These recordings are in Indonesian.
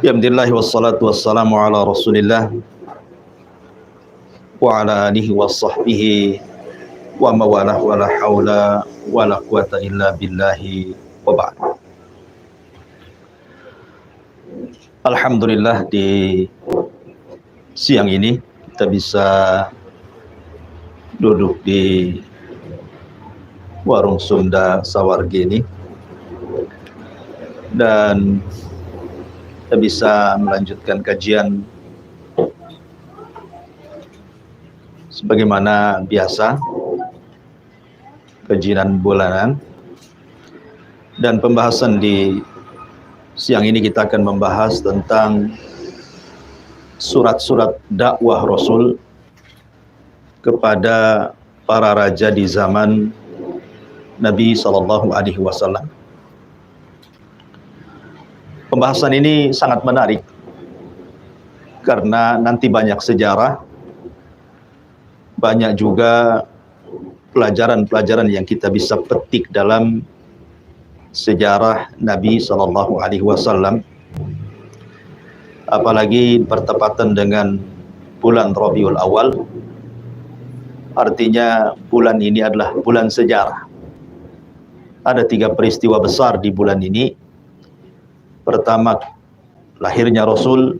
Alhamdulillah wassalatu wassalamu ala Rasulillah wa ala alihi wa sahbihi wa mawalah wa la hawla wa la quwata illa billahi wa ba'd. Alhamdulillah di siang ini kita bisa duduk di warung Sunda Sawargi ini dan kita bisa melanjutkan kajian sebagaimana biasa, kajian bulanan. Dan pembahasan di siang ini kita akan membahas tentang surat-surat dakwah Rasul kepada para raja di zaman Nabi SAW. Pembahasan ini sangat menarik karena nanti banyak sejarah, banyak juga pelajaran-pelajaran yang kita bisa petik dalam sejarah Nabi SAW. Apalagi bertepatan dengan bulan Rabiul Awal, artinya bulan ini adalah bulan sejarah. Ada 3 peristiwa besar di bulan ini. Pertama, lahirnya Rasul.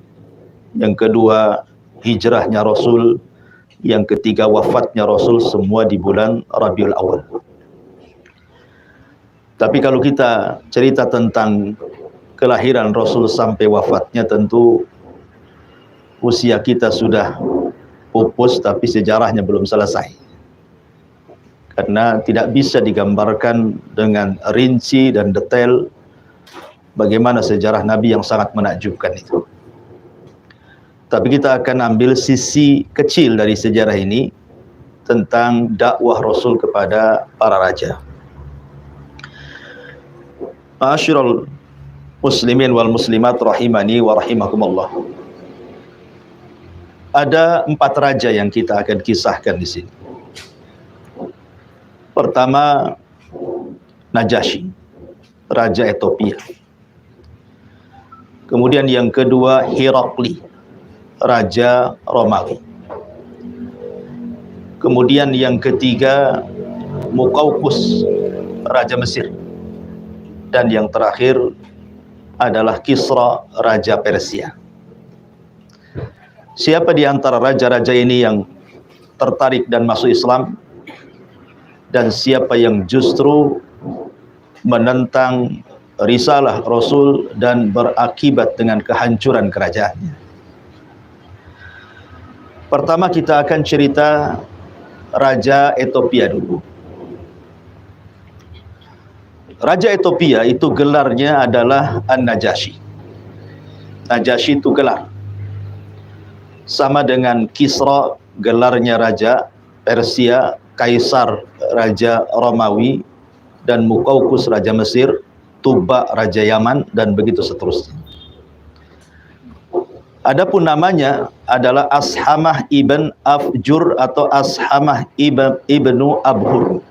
Yang kedua, hijrahnya Rasul. Yang ketiga, wafatnya Rasul, semua di bulan Rabiul Awal. Tapi kalau kita cerita tentang kelahiran Rasul sampai wafatnya, tentu usia kita sudah pupus, tapi sejarahnya belum selesai. Karena tidak bisa digambarkan dengan rinci dan detail bagaimana sejarah Nabi yang sangat menakjubkan itu. Tapi kita akan ambil sisi kecil dari sejarah ini tentang dakwah Rasul kepada para raja. Ma'asyiral muslimin wal muslimat rahimani wa rahimakumullah. Ada 4 raja yang kita akan kisahkan di sini. Pertama, Najasyi, raja Ethiopia. Kemudian yang kedua, Herakli, raja Romawi. Kemudian yang ketiga, Muqawqis, raja Mesir. Dan yang terakhir adalah Kisra, raja Persia. Siapa di antara raja-raja ini yang tertarik dan masuk Islam? Dan siapa yang justru menentang risalah Rasul dan berakibat dengan kehancuran kerajaannya? Pertama kita akan cerita Raja Ethiopia dulu. Raja Ethiopia itu gelarnya adalah An-Najasyi. Najasyi itu gelar. Sama dengan Kisra, gelarnya raja Persia, Kaisar raja Romawi, dan Muqawqis raja Mesir, Tuba raja Yaman, dan begitu seterusnya. Adapun namanya adalah Ashamah ibn Afjur atau Ashamah ibnu Abhur.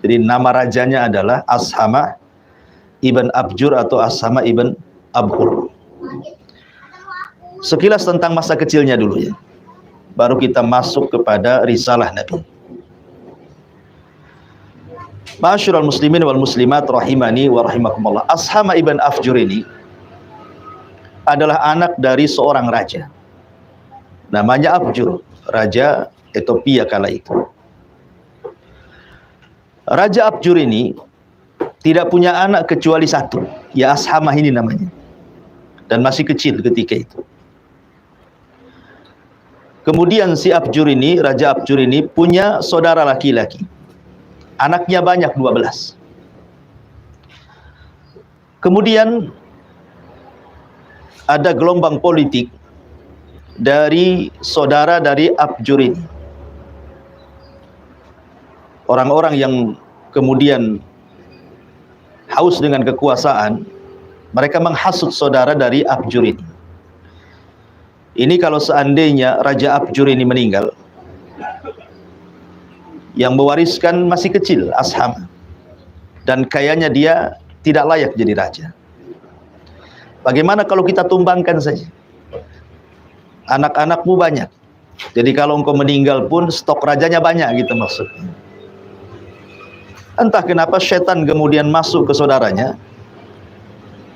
Jadi nama rajanya adalah Ashamah ibn Abjur atau Ashamah ibn Abhur. Sekilas tentang masa kecilnya dulu ya. Baru kita masuk kepada risalah Nabi. Ma'asyiral muslimin wal muslimat rahimani wa rahimakumullah. Ashamah ibn Afjur ini adalah anak dari seorang raja. Namanya Afjur, raja Ethiopia kala itu. Raja Afjur ini tidak punya anak kecuali 1, ya Ashamah ini namanya. Dan masih kecil ketika itu. Kemudian si Afjur ini, Raja Afjur ini punya saudara laki-laki. Anaknya banyak, 12. Kemudian ada gelombang politik dari saudara dari Afjur ini. Orang-orang yang kemudian haus dengan kekuasaan, mereka menghasut saudara dari Afjur ini. Ini kalau seandainya Raja Afjur ini meninggal, yang mewariskan masih kecil, Ashamah. Dan kayaknya dia tidak layak jadi raja. Bagaimana kalau kita tumbangkan saja? Anak-anakmu banyak. Jadi kalau engkau meninggal pun stok rajanya banyak gitu maksudnya. Entah kenapa setan kemudian masuk ke saudaranya.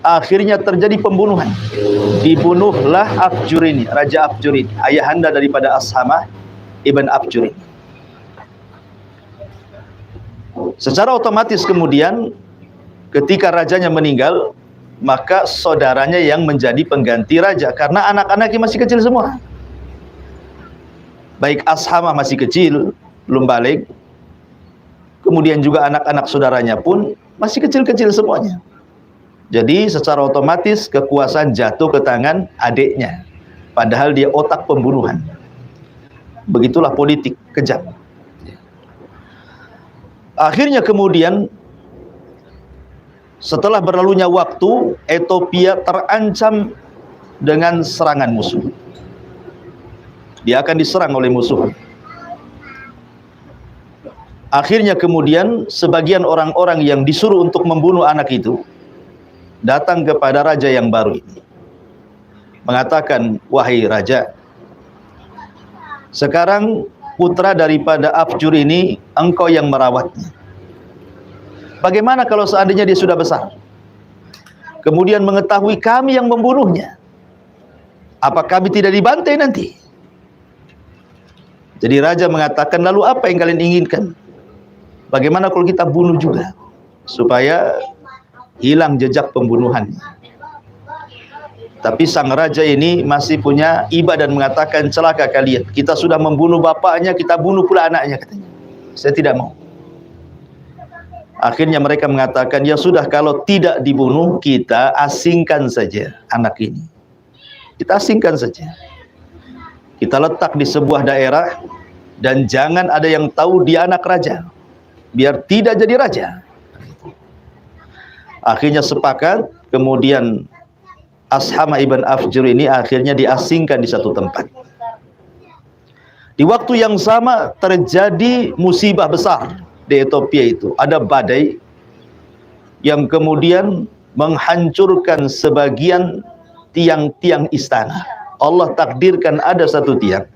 Akhirnya terjadi pembunuhan. Dibunuhlah Afjur ini, Raja Afjur ini, ayahanda daripada Ashamah ibn Afjur ini. Secara otomatis kemudian ketika rajanya meninggal, maka saudaranya yang menjadi pengganti raja, karena anak-anaknya masih kecil semua. Baik Ashamah masih kecil, belum balik. Kemudian juga anak-anak saudaranya pun masih kecil-kecil semuanya. Jadi secara otomatis kekuasaan jatuh ke tangan adiknya. Padahal dia otak pembunuhan. Begitulah politik kejam. Akhirnya kemudian setelah berlalunya waktu, Ethiopia terancam dengan serangan musuh. Dia akan diserang oleh musuh. Akhirnya kemudian sebagian orang-orang yang disuruh untuk membunuh anak itu datang kepada raja yang baru ini, mengatakan, wahai raja, sekarang putra daripada Afjur ini engkau yang merawatnya. Bagaimana kalau seandainya dia sudah besar, kemudian mengetahui kami yang membunuhnya? Apa kami tidak dibantai nanti? Jadi raja mengatakan, lalu apa yang kalian inginkan? Bagaimana kalau kita bunuh juga, supaya hilang jejak pembunuhannya? Tapi sang raja ini masih punya iba dan mengatakan, celaka kalian, kita sudah membunuh bapaknya, kita bunuh pula anaknya, katanya. Saya tidak mau. Akhirnya mereka mengatakan, ya sudah, kalau tidak dibunuh, kita asingkan saja anak ini. Kita asingkan saja. Kita letak di sebuah daerah, dan jangan ada yang tahu dia anak raja, biar tidak jadi raja. Akhirnya sepakat, kemudian Ashamah ibn Afjur ini akhirnya diasingkan di satu tempat. Di waktu yang sama terjadi musibah besar di Ethiopia itu. Ada badai yang kemudian menghancurkan sebagian tiang-tiang istana. Allah takdirkan ada satu tiang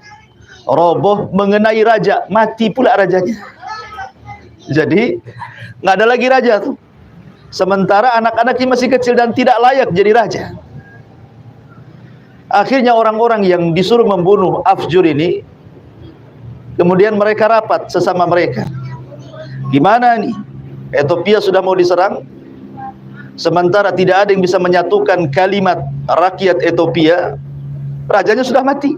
roboh mengenai raja, mati pula rajanya. Jadi nggak ada lagi raja tuh. Sementara anak-anaknya masih kecil dan tidak layak jadi raja. Akhirnya orang-orang yang disuruh membunuh Afjur ini, kemudian mereka rapat sesama mereka. Gimana nih? Ethiopia sudah mau diserang, sementara tidak ada yang bisa menyatukan kalimat rakyat Ethiopia, rajanya sudah mati.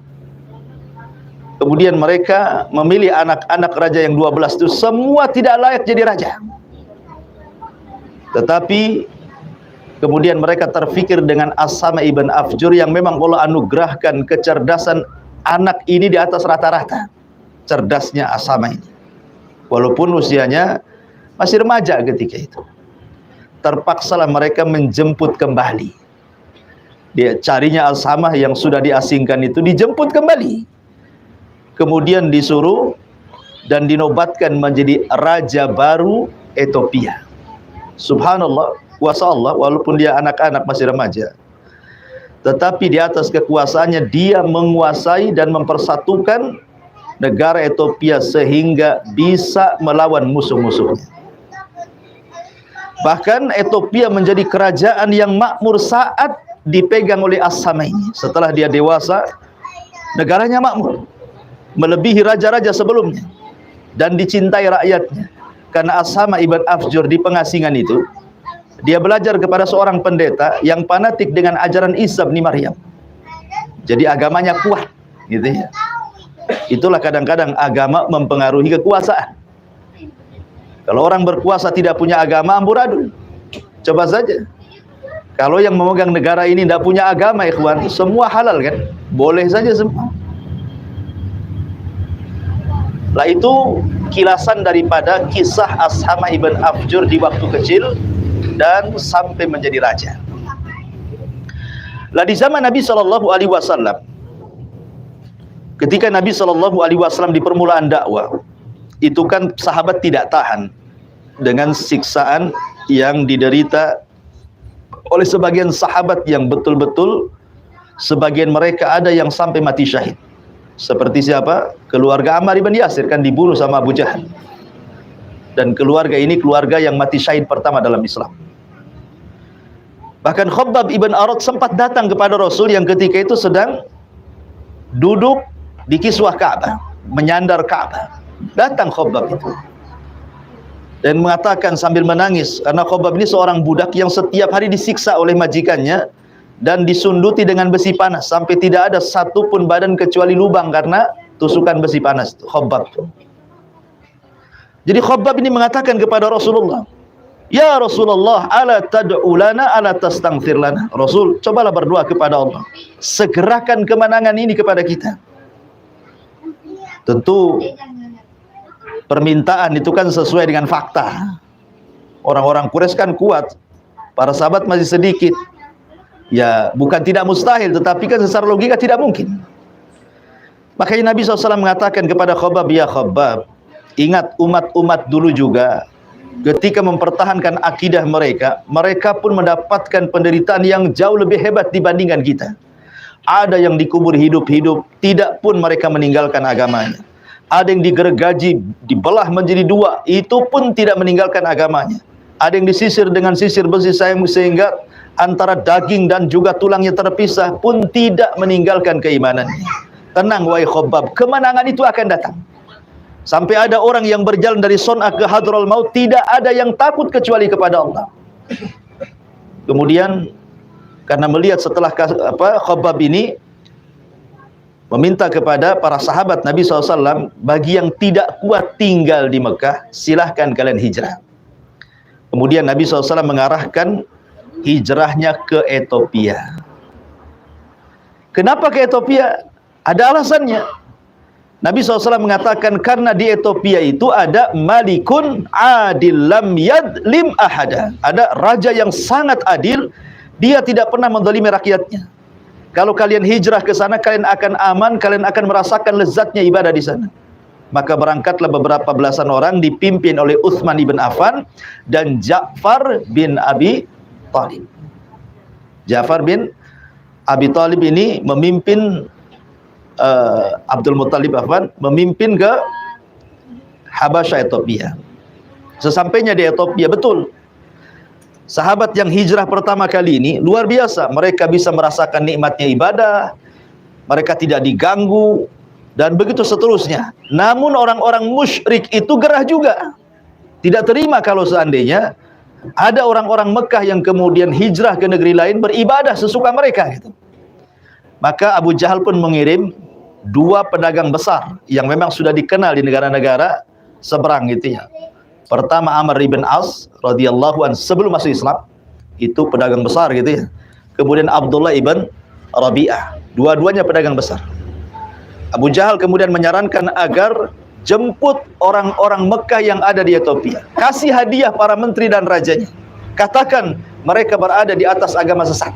Kemudian mereka memilih anak-anak raja yang 12 itu, semua tidak layak jadi raja. Tetapi kemudian mereka terfikir dengan Ashamah ibn Afjur yang memang Allah anugerahkan kecerdasan anak ini di atas rata-rata. Cerdasnya Ashamah ini, walaupun usianya masih remaja ketika itu. Terpaksalah mereka menjemput kembali. Dia carinya Ashamah yang sudah diasingkan itu, dijemput kembali. Kemudian disuruh dan dinobatkan menjadi raja baru Ethiopia. Subhanallah, kuasa Allah, walaupun dia anak-anak masih remaja, tetapi di atas kekuasaannya dia menguasai dan mempersatukan negara Ethiopia sehingga bisa melawan musuh-musuhnya. Bahkan Ethiopia menjadi kerajaan yang makmur saat dipegang oleh Ashamah ini. Setelah dia dewasa, negaranya makmur, melebihi raja-raja sebelumnya, dan dicintai rakyatnya. Karena Ashamah ibn Afjur di pengasingan itu, dia belajar kepada seorang pendeta yang fanatik dengan ajaran Isa bin Maryam. Jadi agamanya kuat, gitu ya. Itulah kadang-kadang agama mempengaruhi kekuasaan. Kalau orang berkuasa tidak punya agama, amburadul. Coba saja. Kalau yang memegang negara ini tidak punya agama, ikhwan, semua halal kan? Boleh saja semua. Lah itu kilasan daripada kisah Ashamah ibn Afjur di waktu kecil dan sampai menjadi raja. Lah di zaman Nabi SAW, ketika Nabi SAW di permulaan dakwah, itu kan sahabat tidak tahan dengan siksaan yang diderita oleh sebagian sahabat yang betul-betul sebagian mereka ada yang sampai mati syahid. Seperti siapa? Keluarga Ammar ibn Yasir kan dibunuh sama Abu Jahal. Dan keluarga ini keluarga yang mati syahid pertama dalam Islam. Bahkan Khabbab ibn Arat sempat datang kepada Rasul yang ketika itu sedang duduk di kiswah Ka'bah, menyandar Ka'bah. Datang Khabbab itu dan mengatakan sambil menangis, karena Khabbab ini seorang budak yang setiap hari disiksa oleh majikannya dan disunduti dengan besi panas sampai tidak ada satupun badan kecuali lubang karena tusukan besi panas. Khabbab. Jadi Khabbab ini mengatakan kepada Rasulullah, "Ya Rasulullah, ala tad'u lana, ala tastaghfir lana." Rasul, cobalah berdoa kepada Allah, segerakan kemenangan ini kepada kita. Tentu permintaan itu kan sesuai dengan fakta. Orang-orang Quraisy kan kuat, para sahabat masih sedikit. Ya, bukan tidak mustahil, tetapi kan secara logika tidak mungkin. Makanya Nabi SAW mengatakan kepada Khabbab, "Ya Khabbab, ingat umat-umat dulu juga ketika mempertahankan akidah mereka, mereka pun mendapatkan penderitaan yang jauh lebih hebat dibandingkan kita. Ada yang dikubur hidup-hidup, tidak pun mereka meninggalkan agamanya. Ada yang digergaji, dibelah menjadi dua, itu pun tidak meninggalkan agamanya. Ada yang disisir dengan sisir besi sehingga antara daging dan juga tulangnya terpisah, pun tidak meninggalkan keimanannya. Tenang wahai Khabbab, kemenangan itu akan datang. Sampai ada orang yang berjalan dari Son'a ke Hadraul Maut, tidak ada yang takut kecuali kepada Allah." Kemudian karena melihat setelah Khabbab ini meminta kepada para sahabat Nabi SAW, bagi yang tidak kuat tinggal di Mekah, silahkan kalian hijrah. Kemudian Nabi SAW mengarahkan hijrahnya ke Ethiopia. Kenapa ke Ethiopia? Ada alasannya. Nabi SAW mengatakan karena di Ethiopia itu ada malikun adil lam yadlim ahada. Ada raja yang sangat adil, dia tidak pernah menzalimi rakyatnya. Kalau kalian hijrah ke sana, kalian akan aman, kalian akan merasakan lezatnya ibadah di sana. Maka berangkatlah beberapa belasan orang dipimpin oleh Utsman ibn Affan dan Ja'far bin Abi Thalib. Ja'far bin Abi Thalib ini memimpin Abdul Muttalib memimpin ke Habasyah, Ethiopia. Sesampainya di Ethiopia, betul, sahabat yang hijrah pertama kali ini luar biasa. Mereka bisa merasakan nikmatnya ibadah, mereka tidak diganggu, dan begitu seterusnya. Namun orang-orang musyrik itu gerah juga, tidak terima kalau seandainya ada orang-orang Mekah yang kemudian hijrah ke negeri lain beribadah sesuka mereka gitu. Maka Abu Jahal pun mengirim dua pedagang besar yang memang sudah dikenal di negara-negara seberang gitu ya. Pertama Amr ibn As radhiyallahu anhu sebelum masuk Islam, itu pedagang besar gitu ya. Kemudian Abdullah ibn Rabi'ah, dua-duanya pedagang besar. Abu Jahal kemudian menyarankan agar jemput orang-orang Mekah yang ada di Ethiopia, kasih hadiah para menteri dan rajanya, katakan mereka berada di atas agama sesat.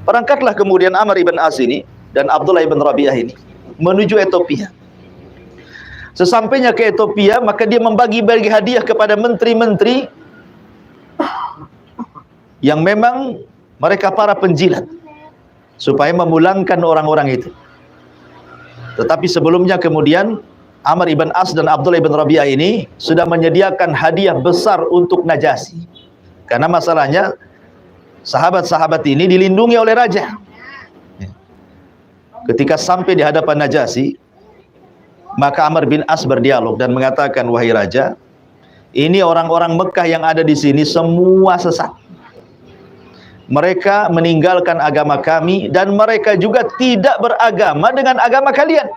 Berangkatlah kemudian Amr ibn As ini dan Abdullah ibn Rabi'ah ini menuju Ethiopia. Sesampainya ke Ethiopia, maka dia membagi-bagi hadiah kepada menteri-menteri yang memang mereka para penjilat, supaya memulangkan orang-orang itu. Tetapi sebelumnya kemudian Amr ibn As dan Abdullah ibn Rabi'ah ini sudah menyediakan hadiah besar untuk Najasyi. Karena masalahnya sahabat-sahabat ini dilindungi oleh raja. Ketika sampai di hadapan Najasyi, maka Amr bin As berdialog dan mengatakan, "Wahai raja, ini orang-orang Mekah yang ada di sini semua sesat. Mereka meninggalkan agama kami dan mereka juga tidak beragama dengan agama kalian.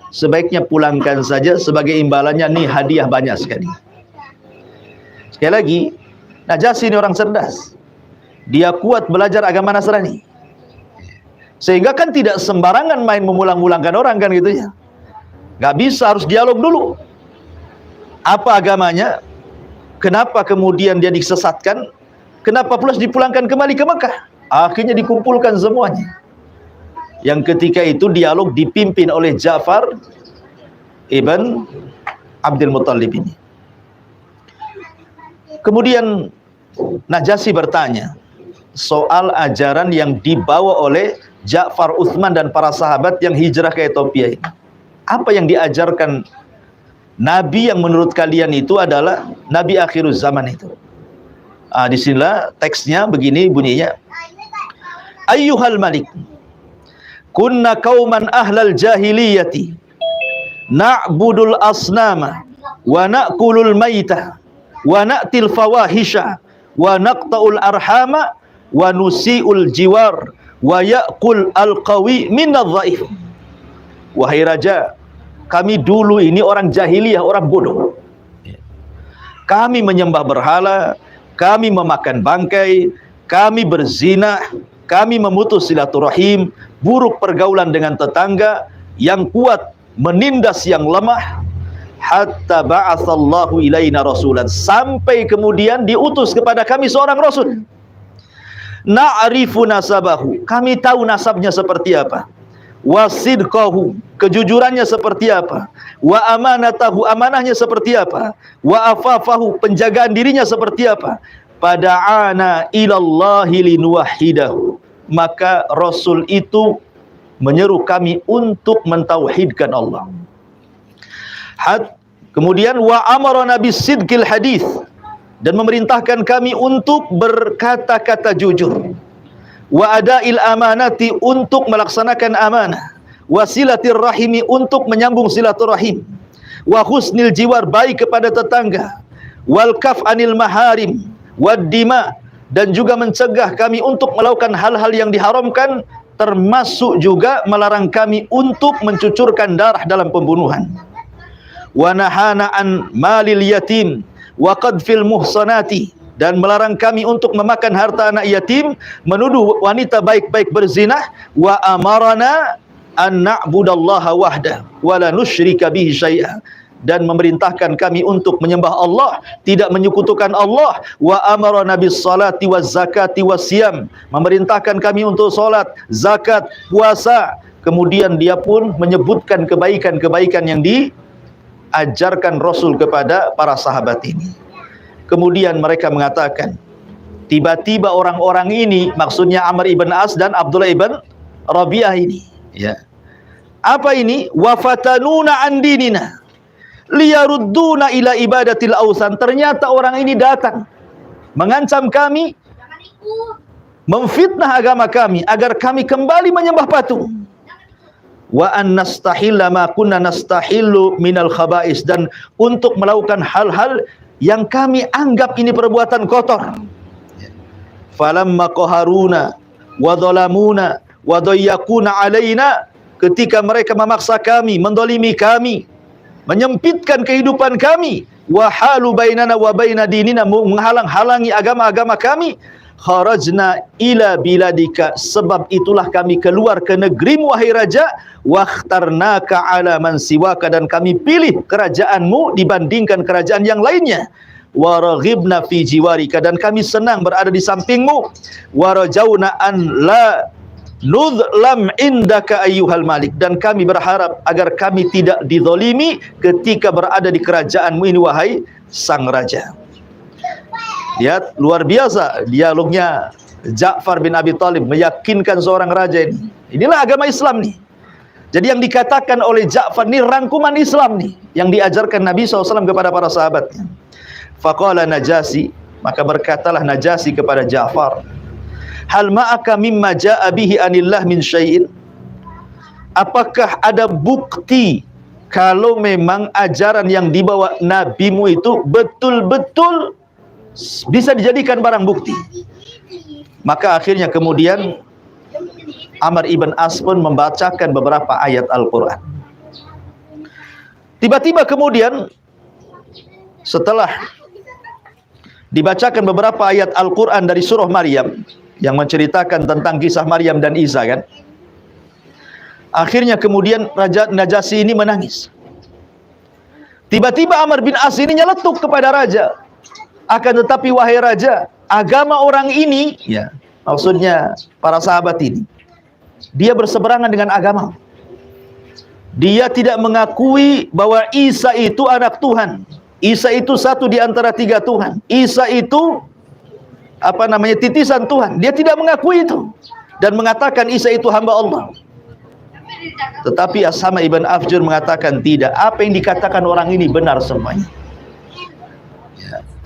Sebaiknya pulangkan saja, sebagai imbalannya nih hadiah banyak sekali." Sekali lagi, Najasyi ini orang cerdas. Dia kuat belajar agama Nasrani, sehingga kan tidak sembarangan main memulang-mulangkan orang kan gitu ya. Gak bisa, harus dialog dulu. Apa agamanya? Kenapa kemudian dia disesatkan? Kenapa plus dipulangkan kembali ke Mekah? Akhirnya dikumpulkan semuanya. Yang ketika itu dialog dipimpin oleh Ja'far ibn Abdul Muttalib ini. Kemudian Najasyi bertanya soal ajaran yang dibawa oleh Ja'far, Utsman dan para sahabat yang hijrah ke Ethiopia ini. Apa yang diajarkan Nabi yang menurut kalian itu adalah Nabi akhir zaman itu? Disinilah teksnya begini bunyinya. Ayyuhal malik, kunna qauman ahlal jahiliyati na'budul asnama wa na'kulul maita wa na'til fawahisha wa naqta'ul arhama wa nusi'ul jiwar wa ya'kul al-qawi minadh dhaif. Wahai raja, kami dulu ini orang jahiliyah, orang bodoh. Kami menyembah berhala, kami memakan bangkai, kami berzina, kami memutus silaturahim, buruk pergaulan dengan tetangga, yang kuat menindas yang lemah. Hatta ba'atsallahu ilaina rasulan, sampai kemudian diutus kepada kami seorang rasul. Na'rifu nasabahu, kami tahu nasabnya seperti apa. Wasidqahu, kejujurannya seperti apa. Wa amanatahu, amanahnya seperti apa. Wa afafahu, penjagaan dirinya seperti apa. Pada'ana ilallahi linuwahidahu, maka Rasul itu menyeru kami untuk mentauhidkan Allah. Kemudian wa amarana bisidqil hadis, dan memerintahkan kami untuk berkata-kata jujur. Wa adail amanati, untuk melaksanakan amanah. Wasilatir rahimi, untuk menyambung silaturahim. Wa husnil jiwar, baik kepada tetangga. Wal kaf anil maharim wad dima, dan juga mencegah kami untuk melakukan hal-hal yang diharamkan, termasuk juga melarang kami untuk mencucurkan darah dalam pembunuhan. Wa nahana an malil yatim wa qadfil muhsanati, dan melarang kami untuk memakan harta anak yatim, menuduh wanita baik-baik berzina. Wa amarana an na'budallaha wahda wa la nusyrika bihi syai'a, dan memerintahkan kami untuk menyembah Allah, tidak menyekutukan Allah. Wa amarana bis salati waz zakati wasyam, memerintahkan kami untuk salat, zakat, puasa. Kemudian dia pun menyebutkan kebaikan-kebaikan yang diajarkan Rasul kepada para sahabat ini. Kemudian mereka mengatakan, tiba-tiba orang-orang ini, maksudnya Amr ibn As dan Abdullah ibn Rabi'ah ini, ya. Apa ini? Wafatanuna an dinina liyarudduna ila ibadatil awsan. Ternyata orang ini datang mengancam kami, memfitnah agama kami agar kami kembali menyembah patung. Wa an nastahilla ma kunna nastahillu minal khaba'is, dan untuk melakukan hal-hal yang kami anggap ini perbuatan kotor. Falamma qaharuna wa dhalamuna wa dayyaquna alaina, ketika mereka memaksa kami, mendolimi kami, menyempitkan kehidupan kami, wa halu bainana wa baina dinina, menghalang-halangi agama-agama kami, kharajna ila biladika, sebab itulah kami keluar ke negerimu wahai raja, wakhtarnaka ala man siwaka, dan kami pilih kerajaanmu dibandingkan kerajaan yang lainnya. Waraghibna fi jiwarika, dan kami senang berada di sampingmu. Warajauna an la nudlam indaka ayyuhal malik, dan kami berharap agar kami tidak dizalimi ketika berada di kerajaanmu ini wahai sang raja. Lihat, luar biasa dialognya Ja'far bin Abi Thalib meyakinkan seorang raja ini. Inilah agama Islam nih. Jadi yang dikatakan oleh Ja'far ini rangkuman Islam nih, yang diajarkan Nabi SAW kepada para sahabatnya. Faqala Najasyi, maka berkatalah Najasyi kepada Ja'far, hal ma'aka mimma ja'a bihi anillah min syai'in, apakah ada bukti kalau memang ajaran yang dibawa nabimu itu betul-betul bisa dijadikan barang bukti? Maka akhirnya kemudian Amr ibn As pun membacakan beberapa ayat Al-Quran. Tiba-tiba kemudian setelah dibacakan beberapa ayat Al-Quran dari surah Maryam yang menceritakan tentang kisah Maryam dan Isa, kan, akhirnya kemudian Raja Najasyi ini menangis. Tiba-tiba Amr bin As ini nyeletuk kepada raja, akan tetapi wahai raja, agama orang ini, ya, maksudnya para sahabat ini, dia berseberangan dengan agama. Dia tidak mengakui bahwa Isa itu anak Tuhan. Isa itu satu di antara tiga Tuhan. Isa itu titisan Tuhan. Dia tidak mengakui itu dan mengatakan Isa itu hamba Allah. Tetapi Ashama ibn Afjur mengatakan tidak. Apa yang dikatakan orang ini benar semuanya.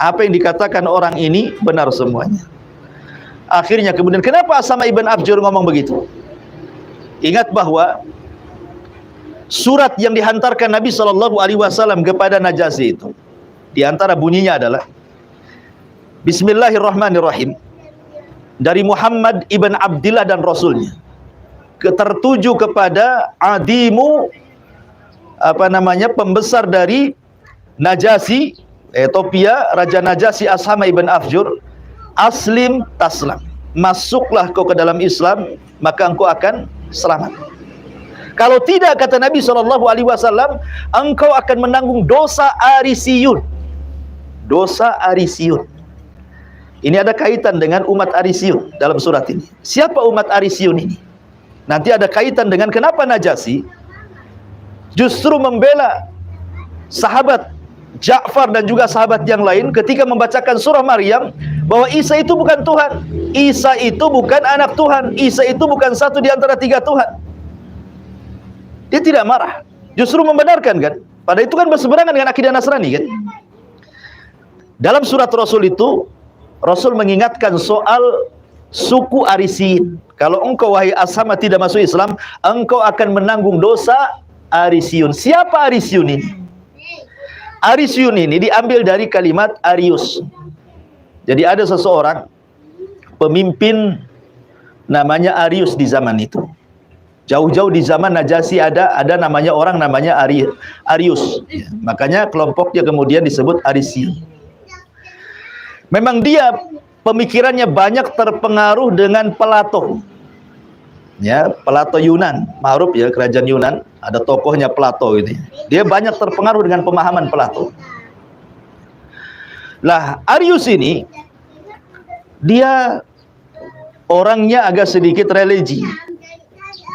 Apa yang dikatakan orang ini benar semuanya. Akhirnya kemudian kenapa Ashama ibn Afjur ngomong begitu? Ingat bahwa surat yang dihantarkan Nabi SAW kepada Najasyi itu, di antara bunyinya adalah Bismillahirrahmanirrahim, dari Muhammad ibn Abdillah dan Rasulnya, tertuju kepada adimu pembesar dari Najasyi Ethiopia, Raja Najasyi Ashama ibn Afjur, aslim taslam, masuklah kau ke dalam Islam maka engkau akan selamat. Kalau tidak, kata Nabi SAW, engkau akan menanggung dosa Arisiyun. Dosa Arisiyun. Ini ada kaitan dengan umat Arisiyun dalam surat ini. Siapa umat Arisiyun ini? Nanti ada kaitan dengan kenapa Najasyi justru membela sahabat Ja'far dan juga sahabat yang lain ketika membacakan surah Maryam bahwa Isa itu bukan Tuhan, Isa itu bukan anak Tuhan, Isa itu bukan satu di antara tiga Tuhan. Dia tidak marah, justru membenarkan kan. Pada itu kan berseberangan dengan akidah Nasrani kan. Dalam surat Rasul itu, Rasul mengingatkan soal suku Arisiyin. Kalau engkau wahai Ashama tidak masuk Islam, engkau akan menanggung dosa Arisiyun. Siapa Arisiyun ini? Arisiyun ini diambil dari kalimat Arius. Jadi ada seseorang pemimpin namanya Arius di zaman itu. Jauh-jauh di zaman Najasyi ada namanya orang namanya Arius. Ya, makanya kelompoknya kemudian disebut Arisiyun. Memang dia pemikirannya banyak terpengaruh dengan Plato. Ya, Plato Yunan, ma'ruf ya, kerajaan Yunan, ada tokohnya Plato gitu. Dia banyak terpengaruh dengan pemahaman Plato. Lah, Arius ini dia orangnya agak sedikit religi.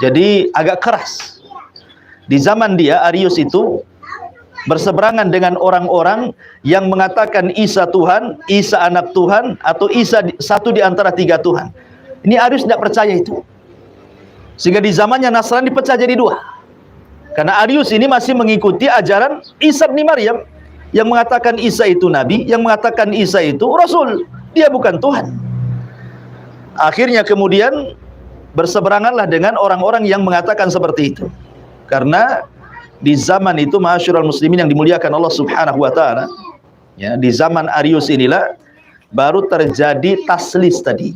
Jadi agak keras. Di zaman dia, Arius itu berseberangan dengan orang-orang yang mengatakan Isa Tuhan, Isa anak Tuhan, atau Isa satu di antara tiga Tuhan. Ini Arius tidak percaya itu. Sehingga di zamannya Nasrani dipecah jadi dua. Karena Arius ini masih mengikuti ajaran Isa bin Maryam yang mengatakan Isa itu nabi, yang mengatakan Isa itu rasul. Dia bukan Tuhan. Akhirnya kemudian berseberanganlah dengan orang-orang yang mengatakan seperti itu. Karena di zaman itu ma'asyiral muslimin yang dimuliakan Allah Subhanahu wa taala, ya, di zaman Arius inilah baru terjadi taslis tadi.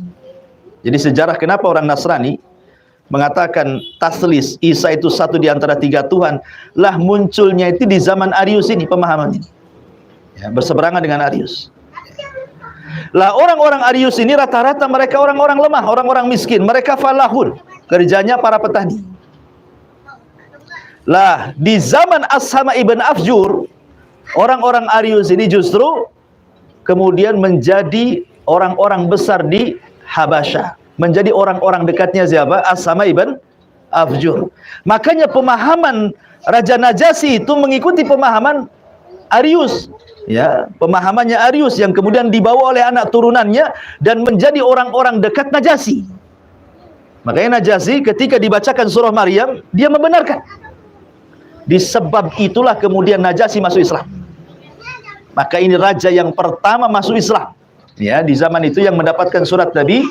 Jadi sejarah kenapa orang Nasrani mengatakan taslis Isa itu satu di antara tiga Tuhan, lah munculnya itu di zaman Arius ini pemahaman ini. Ya, berseberangan dengan Arius. Lah orang-orang Arius ini rata-rata mereka orang-orang lemah, orang-orang miskin, mereka falahun, kerjanya para petani. Lah di zaman Ashama ibn Afjur, orang-orang Arius ini justru kemudian menjadi orang-orang besar di Habasyah, menjadi orang-orang dekatnya siapa? Ashama ibn Afjur. Makanya pemahaman Raja Najasyi itu mengikuti pemahaman Arius, ya, pemahamannya Arius yang kemudian dibawa oleh anak turunannya dan menjadi orang-orang dekat Najasyi. Makanya Najasyi ketika dibacakan surah Maryam, dia membenarkan. Disebab itulah kemudian Najasyi masuk Islam. Maka ini raja yang pertama masuk Islam, ya, di zaman itu yang mendapatkan surat Nabi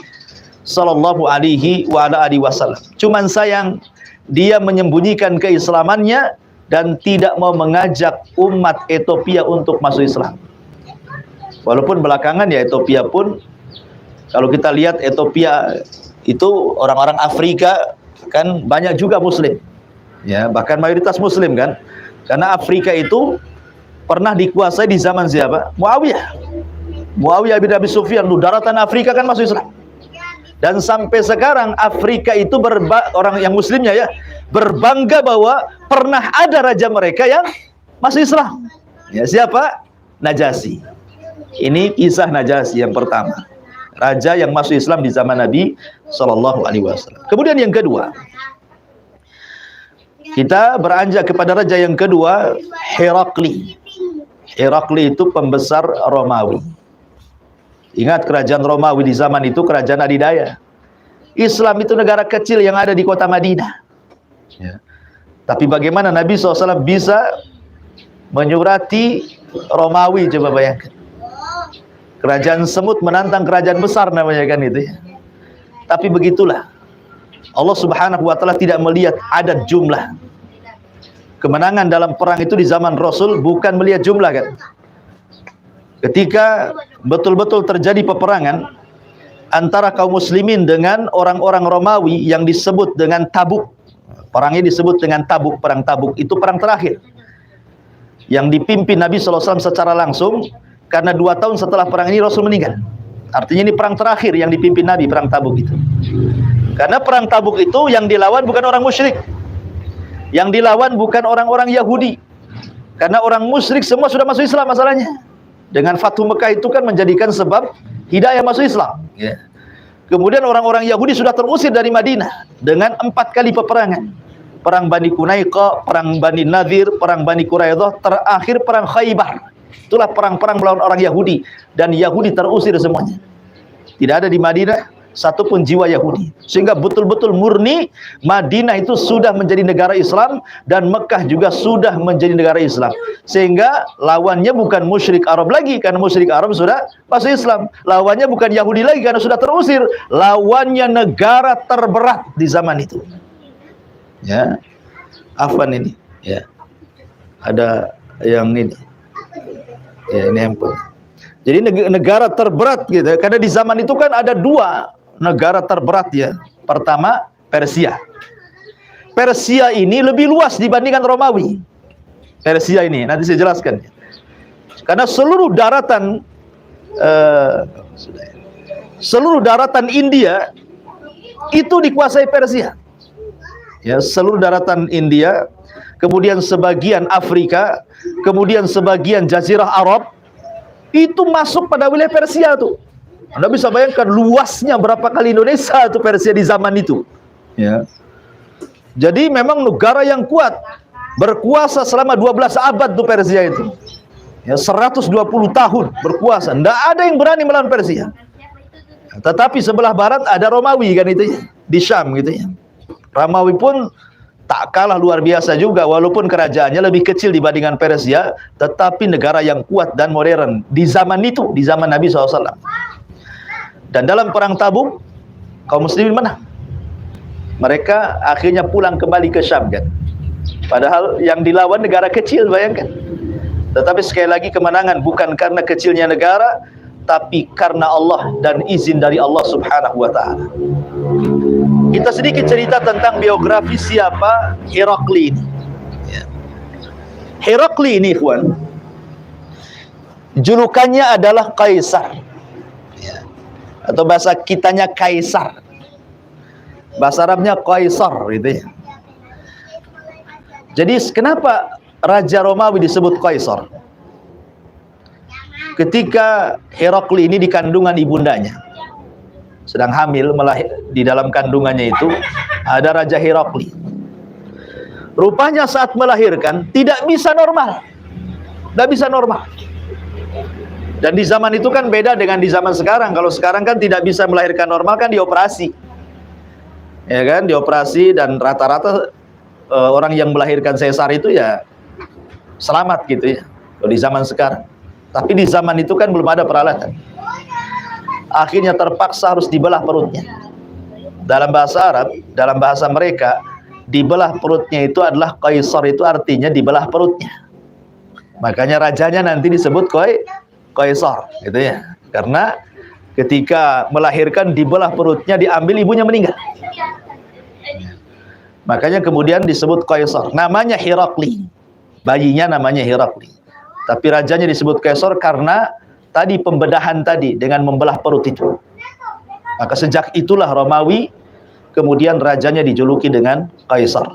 sallallahu alaihi wasallam. Cuman sayang dia menyembunyikan keislamannya dan tidak mau mengajak umat Ethiopia untuk masuk Islam. Walaupun belakangan ya Ethiopia pun, kalau kita lihat Ethiopia itu orang-orang Afrika kan banyak juga Muslim. Ya, bahkan mayoritas Muslim kan. Karena Afrika itu pernah dikuasai di zaman siapa? Muawiyah. Muawiyah bin Abi Sufyan, daratan Afrika kan masuk Islam. Dan sampai sekarang Afrika itu orang yang muslimnya ya berbangga bahwa pernah ada raja mereka yang masuk Islam. Ya, siapa? Najasyi. Ini kisah Najasyi yang pertama. Raja yang masuk Islam di zaman Nabi sallallahu alaihi wasallam. Kemudian yang kedua, kita beranjak kepada raja yang kedua, Herakli. Herakli itu pembesar Romawi. Ingat, kerajaan Romawi di zaman itu kerajaan adidaya. Islam itu negara kecil yang ada di kota Madinah. Ya. Tapi bagaimana Nabi SAW bisa menyurati Romawi, coba bayangkan. Kerajaan semut menantang kerajaan besar namanya kan itu ya. Tapi begitulah. Allah Subhanahu wa taala tidak melihat adat jumlah. Kemenangan dalam perang itu di zaman Rasul bukan melihat jumlah kan. Ketika betul-betul terjadi peperangan antara kaum muslimin dengan orang-orang Romawi yang disebut dengan Tabuk. Perangnya disebut dengan Tabuk, perang Tabuk. Itu perang terakhir yang dipimpin Nabi SAW secara langsung, karena 2 tahun setelah perang ini Rasul meninggal. Artinya ini perang terakhir yang dipimpin Nabi, perang Tabuk itu. Karena perang Tabuk itu yang dilawan bukan orang musyrik, yang dilawan bukan orang-orang Yahudi, karena orang musyrik semua sudah masuk Islam masalahnya. Dengan Fathu Mekah itu kan menjadikan sebab hidayah masuk Islam ya. Kemudian orang-orang Yahudi sudah terusir dari Madinah dengan 4 kali peperangan. Perang Bani Qunaiqah, perang Bani Nadir, perang Bani Quraidah, terakhir perang Khaybar. Itulah perang-perang melawan orang Yahudi, dan Yahudi terusir semuanya. Tidak ada di Madinah satupun jiwa Yahudi, sehingga betul-betul murni Madinah itu sudah menjadi negara Islam, dan Mekah juga sudah menjadi negara Islam, sehingga lawannya bukan musyrik Arab lagi, karena musyrik Arab sudah masuk Islam. Lawannya bukan Yahudi lagi karena sudah terusir. Lawannya negara terberat di zaman itu ya. Afwan ini ya, ada yang ini ya, ini handphone. Jadi negara terberat gitu, karena di zaman itu kan ada 2 negara terberat ya. Pertama Persia. Persia ini lebih luas dibandingkan Romawi. Persia ini nanti saya jelaskan. Karena seluruh daratan India itu dikuasai Persia. Ya, seluruh daratan India, kemudian sebagian Afrika, kemudian sebagian Jazirah Arab itu masuk pada wilayah Persia tuh. Anda bisa bayangkan luasnya berapa kali Indonesia itu Persia di zaman itu ya. Jadi memang negara yang kuat, berkuasa selama 12 abad tuh Persia itu ya, 120 tahun berkuasa, tidak ada yang berani melawan Persia. Tetapi sebelah barat ada Romawi kan itu ya, di Syam gitu ya. Romawi pun tak kalah luar biasa juga, walaupun kerajaannya lebih kecil dibandingkan Persia, tetapi negara yang kuat dan modern di zaman itu, di zaman Nabi SAW. Dan dalam perang Tabuk kaum muslimin menang. Mereka akhirnya pulang kembali ke Syam kan. Padahal yang dilawan negara kecil, bayangkan. Tetapi sekali lagi kemenangan bukan karena kecilnya negara, tapi karena Allah dan izin dari Allah Subhanahu wa taala. Kita sedikit cerita tentang biografi siapa Herakli ini. Herakli ini, ikhwan, julukannya adalah Kaisar. Atau bahasa kitanya Kaisar. Bahasa Arabnya Kaisar gitu ya. Jadi kenapa Raja Romawi disebut Kaisar? Ketika Herakli ini di kandungan ibundanya, sedang hamil, di dalam kandungannya itu ada Raja Herakli. Rupanya saat melahirkan tidak bisa normal. Tidak bisa normal. Dan di zaman itu kan beda dengan di zaman sekarang. Kalau sekarang kan tidak bisa melahirkan normal kan dioperasi. Ya kan, dioperasi, dan rata-rata orang yang melahirkan sesar itu ya selamat gitu ya. Kalau di zaman sekarang. Tapi di zaman itu kan belum ada peralatan. Akhirnya terpaksa harus dibelah perutnya. Dalam bahasa Arab, dalam bahasa mereka, dibelah perutnya itu adalah Kaisar, itu artinya dibelah perutnya. Makanya rajanya nanti disebut Kaisar gitu ya. Karena ketika melahirkan dibelah perutnya, diambil, ibunya meninggal. Makanya kemudian disebut Kaisar. Namanya Herakli. Bayinya namanya Herakli. Tapi rajanya disebut Kaisar karena tadi pembedahan tadi dengan membelah perut itu. Maka sejak itulah Romawi kemudian rajanya dijuluki dengan Kaisar.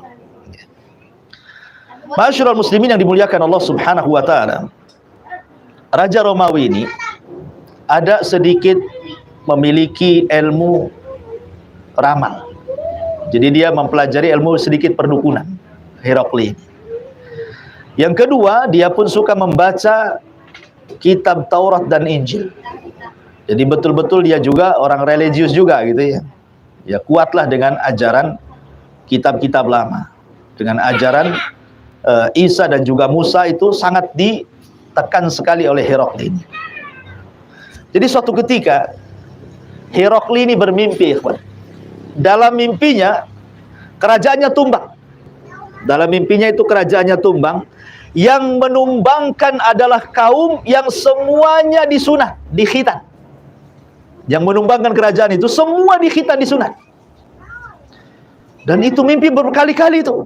Masyarul muslimin yang dimuliakan Allah Subhanahu wa taala. Raja Romawi ini ada sedikit memiliki ilmu ramal. Jadi dia mempelajari ilmu sedikit perdukunan, Herakli. Yang kedua, dia pun suka membaca kitab Taurat dan Injil. Jadi betul-betul dia juga orang religius juga gitu ya. Ya kuatlah dengan ajaran kitab-kitab lama. Dengan ajaran Isa dan juga Musa itu sangat ditekan sekali oleh Herakli ini. Jadi suatu ketika Herakli ini bermimpi, ikhwan. Dalam mimpinya kerajaannya tumbang. Dalam mimpinya itu kerajaannya tumbang. Yang menumbangkan adalah kaum yang semuanya disunat, dikhitan. Yang menumbangkan kerajaan itu semua dikhitan, disunat. Dan itu mimpi berkali-kali itu.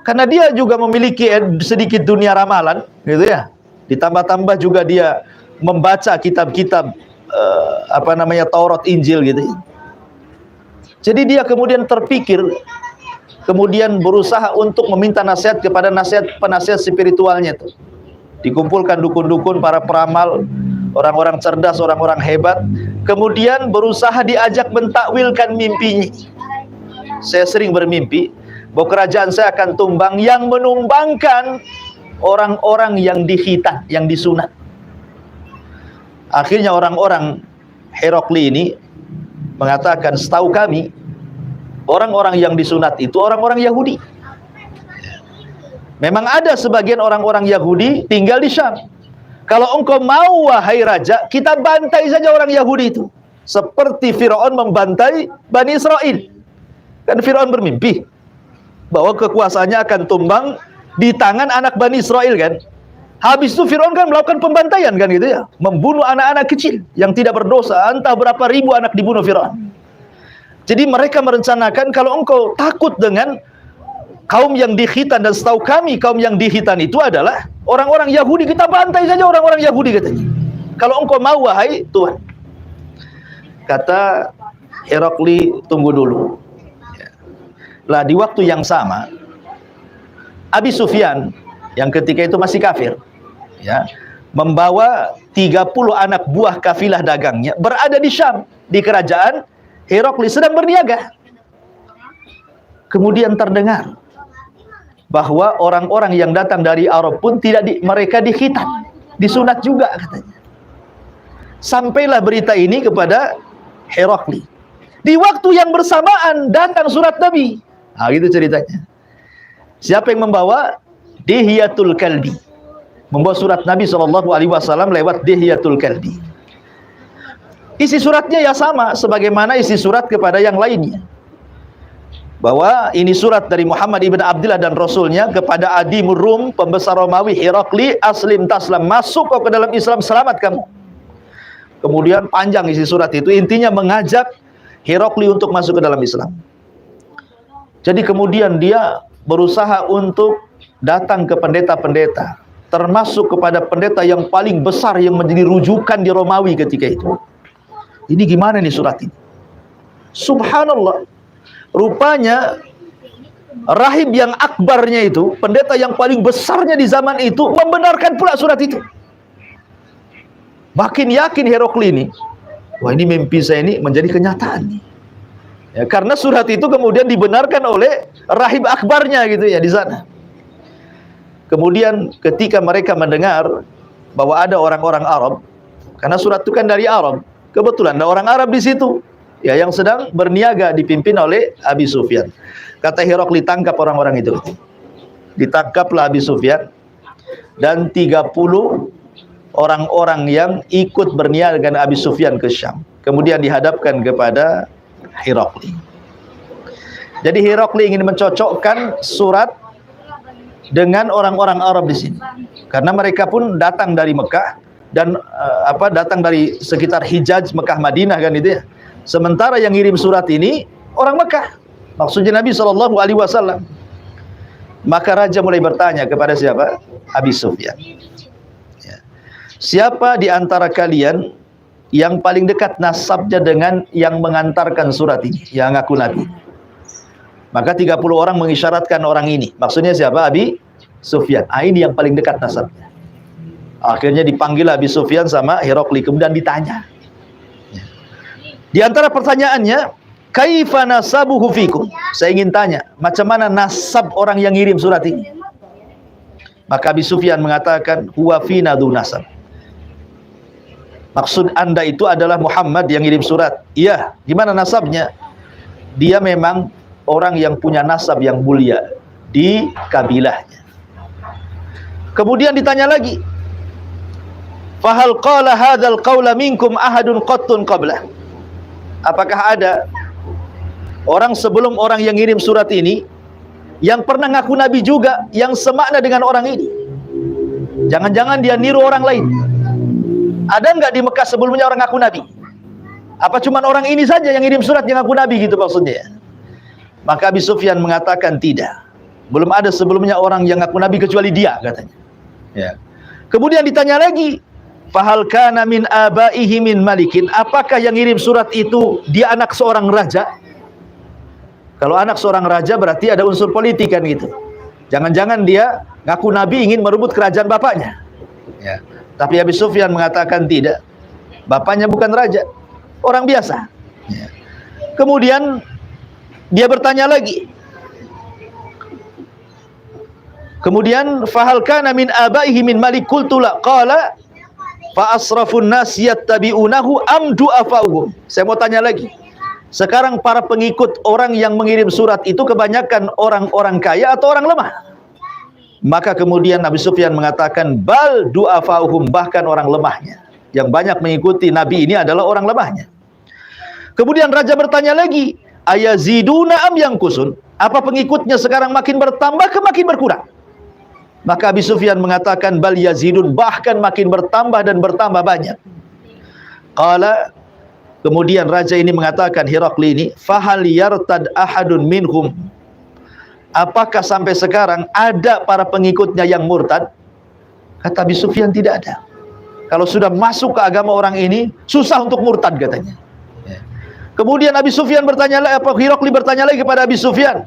Karena dia juga memiliki sedikit dunia ramalan, gitu ya. Ditambah-tambah juga dia membaca kitab-kitab Taurat, Injil gitu ya. Jadi dia kemudian terpikir, kemudian berusaha untuk meminta nasihat kepada penasihat spiritualnya itu. Dikumpulkan dukun-dukun, para peramal, orang-orang cerdas, orang-orang hebat, kemudian berusaha diajak mentakwilkan mimpinya. Saya sering bermimpi bahwa kerajaan saya akan tumbang, yang menumbangkan orang-orang yang dikhitan, yang disunat. Akhirnya orang-orang Herakli ini mengatakan, setahu kami orang-orang yang disunat itu orang-orang Yahudi. Memang ada sebagian orang-orang Yahudi tinggal di Syam. Kalau engkau mau, wahai raja, kita bantai saja orang Yahudi itu, seperti Firaun membantai Bani Israel. Kan Firaun bermimpi bahwa kekuasaannya akan tumbang di tangan anak Bani Israel kan. Habis itu Firaun kan melakukan pembantaian kan gitu ya, membunuh anak-anak kecil yang tidak berdosa, entah berapa ribu anak dibunuh Firaun. Jadi mereka merencanakan, kalau engkau takut dengan kaum yang dikhitan, dan setahu kami kaum yang dikhitan itu adalah orang-orang Yahudi, kita bantai saja orang-orang Yahudi katanya. Kalau engkau mau, wahai Tuhan. Kata Herakli, tunggu dulu. Lah di waktu yang sama, Abi Sufyan yang ketika itu masih kafir, ya, membawa 30 anak buah kafilah dagangnya berada di Syam, di kerajaan Herakli sedang berniaga. Kemudian terdengar bahwa orang-orang yang datang dari Arab pun mereka dikhitan, disunat juga katanya. Sampailah berita ini kepada Herakli. Di waktu yang bersamaan datang surat Nabi. Nah, gitu ceritanya. Siapa yang membawa? Dihyatul Kalbi. Membawa surat Nabi SAW lewat Dihyatul Kalbi. Isi suratnya ya sama sebagaimana isi surat kepada yang lainnya. Bahwa ini surat dari Muhammad ibn Abdullah dan Rasulnya kepada Adimur Rum, pembesar Romawi, Herakli, aslim taslam, masuk kau ke dalam Islam, selamat kamu. Kemudian panjang isi surat itu, intinya mengajak Herakli untuk masuk ke dalam Islam. Jadi kemudian dia berusaha untuk datang ke pendeta-pendeta, termasuk kepada pendeta yang paling besar yang menjadi rujukan di Romawi ketika itu. Ini gimana nih surat ini? Subhanallah. Rupanya rahib yang akbarnya itu, pendeta yang paling besarnya di zaman itu, membenarkan pula surat itu. Makin yakin Herakli ini, wah ini mimpi saya ini menjadi kenyataan nih. Ya, karena surat itu kemudian dibenarkan oleh rahib akbarnya gitu ya di sana. Kemudian ketika mereka mendengar bahwa ada orang-orang Arab, karena surat itu kan dari Arab, kebetulan ada orang Arab di situ, ya, yang sedang berniaga dipimpin oleh Abi Sufyan. Kata Herakli, tangkap orang-orang itu. Ditangkaplah Abi Sufyan dan 30 orang-orang yang ikut berniaga dengan Abi Sufyan ke Syam. Kemudian dihadapkan kepada Herakli. Jadi Herakli ingin mencocokkan surat dengan orang-orang Arab di sini, karena mereka pun datang dari Mekah dan datang dari sekitar Hijaz, Mekah, Madinah kan itu ya. Sementara yang ngirim surat ini orang Mekah, maksudnya Nabi SAW. Maka raja mulai bertanya kepada siapa? Abi Sufyan. Ya. Siapa di antara kalian yang paling dekat nasabnya dengan yang mengantarkan surat ini, yang ngaku Nabi? Maka 30 orang mengisyaratkan orang ini. Maksudnya siapa? Abi Sufyan. Ini yang paling dekat nasabnya. Akhirnya dipanggil Abi Sufyan sama Herakli, kemudian ditanya. Di antara pertanyaannya, kaifa nasabuhu fikum? Saya ingin tanya, macam mana nasab orang yang ngirim surat ini? Maka Abi Sufyan mengatakan, huwa fina du nasab. Maksud anda itu adalah Muhammad yang ngirim surat. Iya. Gimana nasabnya? Dia memang orang yang punya nasab yang mulia di kabilahnya. Kemudian ditanya lagi, fahal qala hadzal qaula minkum ahadun qattun qabla? Apakah ada orang sebelum orang yang ngirim surat ini yang pernah ngaku nabi juga, yang semakna dengan orang ini? Jangan-jangan dia niru orang lain. Ada nggak di Mekah sebelumnya orang ngaku nabi? Apa cuma orang ini saja yang ngirim surat yang ngaku nabi gitu maksudnya? Maka Abi Sufyan mengatakan tidak. Belum ada sebelumnya orang yang ngaku nabi kecuali dia, katanya. Ya. Kemudian ditanya lagi, fahal kana min abaihi min malikin? Apakah yang ngirim surat itu dia anak seorang raja? Kalau anak seorang raja berarti ada unsur politik kan gitu. Jangan-jangan dia ngaku nabi ingin merebut kerajaan bapaknya. Ya. Tapi Abi Sufyan mengatakan tidak. Bapaknya bukan raja, orang biasa. Ya. Kemudian dia bertanya lagi. Kemudian fahal kana min abaihi min malik qultu la qala fa asrafun nas yattabi'unahu am du'afa'uhum. Saya mau tanya lagi. Sekarang para pengikut orang yang mengirim surat itu kebanyakan orang-orang kaya atau orang lemah? Maka kemudian Abi Sufyan mengatakan bal du'afa'uhum, bahkan orang lemahnya. Yang banyak mengikuti nabi ini adalah orang lemahnya. Kemudian raja bertanya lagi, ayaziduna am yankusun? Apa pengikutnya sekarang makin bertambah ke makin berkurang? Maka Abi Sufyan mengatakan bal yazidun, bahkan makin bertambah dan bertambah banyak. Qala, kemudian raja ini mengatakan, Herakli ini, fahal yartad ahadun minhum? Apakah sampai sekarang ada para pengikutnya yang murtad? Kata Abi Sufyan tidak ada. Kalau sudah masuk ke agama orang ini, susah untuk murtad katanya. Kemudian Abi Sufyan bertanya lagi, Herakli bertanya lagi kepada Abi Sufyan,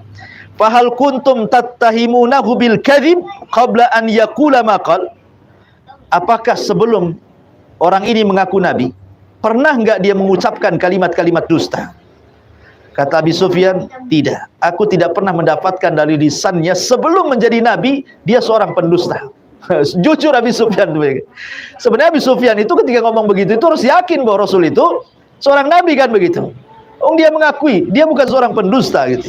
fahal kuntum tattahimunahu bil kadhib qabla an yaqula maqal? Apakah sebelum orang ini mengaku nabi, pernah enggak dia mengucapkan kalimat-kalimat dusta? Kata Abi Sufyan, tidak. Aku tidak pernah mendapatkan dari lisannya sebelum menjadi nabi dia seorang pendusta. Jujur Abi Sufyan. Sebenarnya Abi Sufyan itu ketika ngomong begitu itu harus yakin bahwa Rasul itu seorang nabi kan begitu. Dia mengakui dia bukan seorang pendusta gitu.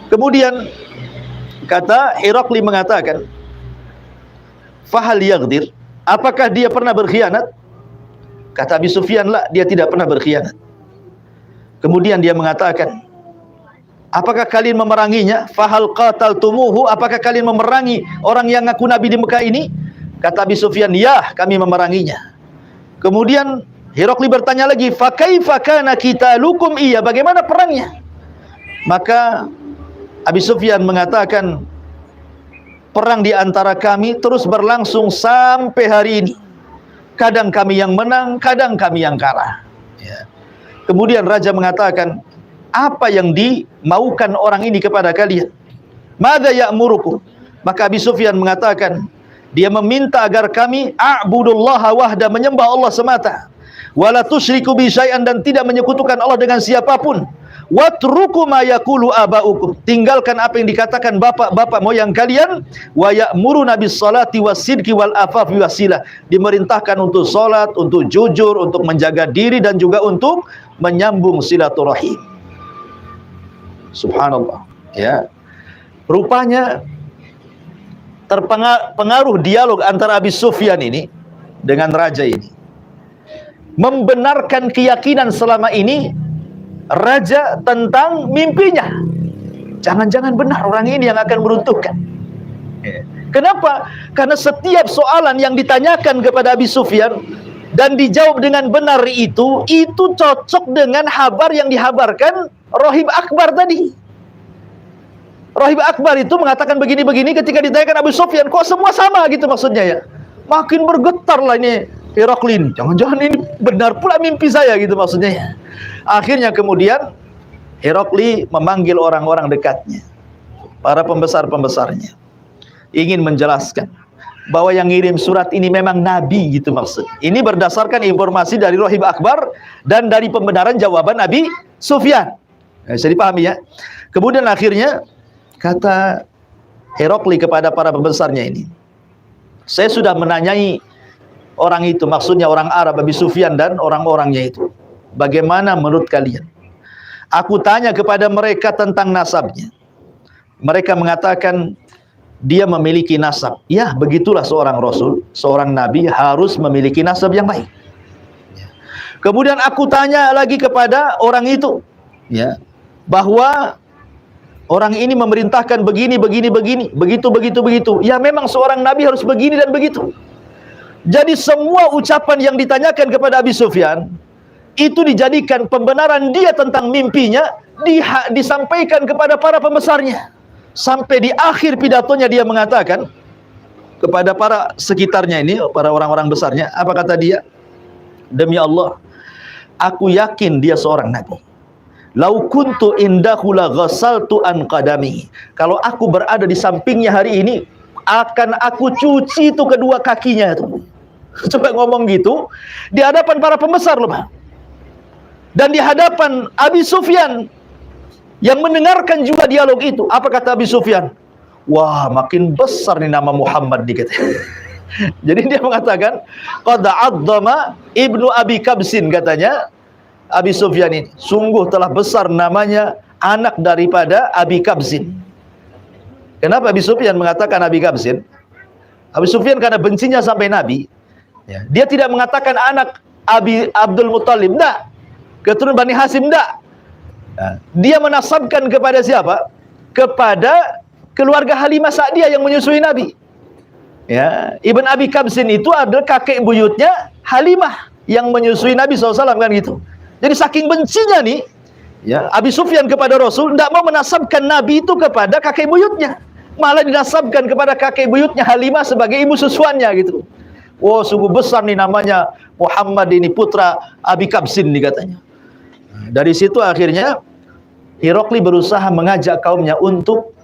Kemudian kata Herakli mengatakan, fahal yaghdir? Apakah dia pernah berkhianat? Kata Abi Sufyan, lah, dia tidak pernah berkhianat. Kemudian dia mengatakan, apakah kalian memeranginya? Fahal qataltumuhu? Apakah kalian memerangi orang yang ngaku nabi di Mekah ini? Kata Abi Sufyan, ya, kami memeranginya. Kemudian Herakli bertanya lagi, fa kaifa kana qitalukum iya? Bagaimana perangnya? Maka Abi Sufyan mengatakan, perang di antara kami terus berlangsung sampai hari ini. Kadang kami yang menang, kadang kami yang kalah. Ya. Kemudian raja mengatakan, apa yang dimaukan orang ini kepada kalian? Madza ya'murukum? Maka Abi Sufyan mengatakan, dia meminta agar kami a'budullaha wahda, menyembah Allah semata. Wala tusyriku bi syai'an, dan tidak menyekutukan Allah dengan siapapun. Watruku ma yaqulu abaukum, tinggalkan apa yang dikatakan bapak-bapak moyang kalian. Wa ya'muruna bis salati wasidqi wal afafi wasilah, dimerintahkan untuk salat, untuk jujur, untuk menjaga diri, dan juga untuk menyambung silaturahim. Subhanallah. Ya. Rupanya terpengaruh dialog antara Abi Sufyan ini dengan raja ini membenarkan keyakinan selama ini raja tentang mimpinya. Jangan-jangan benar orang ini yang akan meruntuhkan. Kenapa? Karena setiap soalan yang ditanyakan kepada Abi Sufyan dan dijawab dengan benar itu cocok dengan kabar yang dihabarkan Rahib Akbar tadi. Rahib Akbar itu mengatakan begini-begini, ketika ditanyakan Abi Sufyan, kok semua sama gitu maksudnya ya. Makin bergetar lah ini Herakli, jangan-jangan ini benar pula mimpi saya gitu maksudnya ya. Akhirnya kemudian Herakli memanggil orang-orang dekatnya, para pembesar-pembesarnya, ingin menjelaskan bahwa yang ngirim surat ini memang nabi gitu maksud. Ini berdasarkan informasi dari Rahib Akbar dan dari pembenaran jawaban Abi Sufyan. Bisa dipahami ya. Kemudian akhirnya kata Herakli kepada para pembesarnya ini, saya sudah menanyai orang itu, maksudnya orang Arab, Abi Sufyan dan orang-orangnya itu. Bagaimana menurut kalian? Aku tanya kepada mereka tentang nasabnya. Mereka mengatakan dia memiliki nasab. Ya, begitulah seorang Rasul, seorang Nabi harus memiliki nasab yang baik. Kemudian aku tanya lagi kepada orang itu, ya, bahwa orang ini memerintahkan begini, begitu. Ya, memang seorang Nabi harus begini dan begitu. Jadi semua ucapan yang ditanyakan kepada Abi Sufyan itu dijadikan pembenaran dia tentang mimpinya, disampaikan kepada para pembesarnya. Sampai di akhir pidatonya dia mengatakan kepada para sekitarnya ini, para orang-orang besarnya, apa kata dia? Demi Allah, aku yakin dia seorang nabi. Lau kuntu indahu la ghasaltu an qadami. Kalau aku berada di sampingnya hari ini, akan aku cuci itu kedua kakinya itu. Coba ngomong gitu di hadapan para pembesar loh, Pak. Dan di hadapan Abi Sufyan yang mendengarkan juga dialog itu. Apa kata Abi Sufyan? Wah, makin besar nih nama Muhammad dikit. Jadi dia mengatakan, qad addama ibnu Abi Kabsin, katanya Abi Sufyan ini. Sungguh telah besar namanya anak daripada Abi Kabsin. Kenapa Abi Sufyan mengatakan Abi Kabsin? Abi Sufyan karena bencinya sampai Nabi. Ya, dia tidak mengatakan anak Abi Abdul Muttalib, enggak. Keturunan Bani Hasim, enggak. Nah, dia menasabkan kepada siapa? Kepada keluarga Halimah Sa'diyah yang menyusui Nabi. Ya, Ibn Abi Kabsin itu adalah kakek buyutnya Halimah yang menyusui Nabi SAW, kan gitu. Jadi saking bencinya nih, ya, Abi Sufyan kepada Rasul, tidak mau menasabkan Nabi itu kepada kakek buyutnya, malah dinasabkan kepada kakek buyutnya Halimah sebagai ibu susuannya gitu. Wow, sungguh besar nih namanya Muhammad ini, putra Abi Kabsin nih katanya. Dari situ akhirnya Hirokli berusaha mengajak kaumnya untuk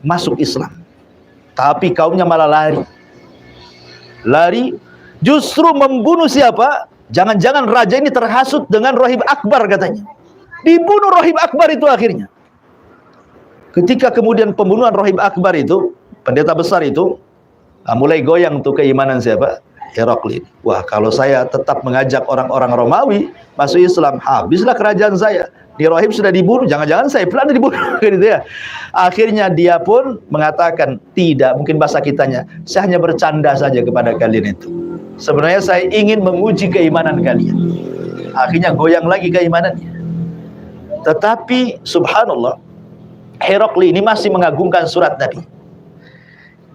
masuk Islam. Tapi kaumnya malah lari. Justru membunuh siapa? Jangan-jangan raja ini terhasut dengan Rohib Akbar katanya. Dibunuh Rohib Akbar itu akhirnya. Ketika kemudian pembunuhan Rohib Akbar itu, pendeta besar itu, mulai goyang tuh keimanan siapa? Hirokli. Wah, kalau saya tetap mengajak orang-orang Romawi masuk Islam, habislah kerajaan saya. Di Rohib sudah dibunuh, jangan-jangan saya pula dibunuh gitu ya. Akhirnya dia pun mengatakan, tidak, mungkin bahasa kitanya, saya hanya bercanda saja kepada kalian itu. Sebenarnya saya ingin menguji keimanan kalian. Akhirnya goyang lagi keimanannya. Tetapi subhanallah, Hirokli ini masih mengagungkan surat Nabi.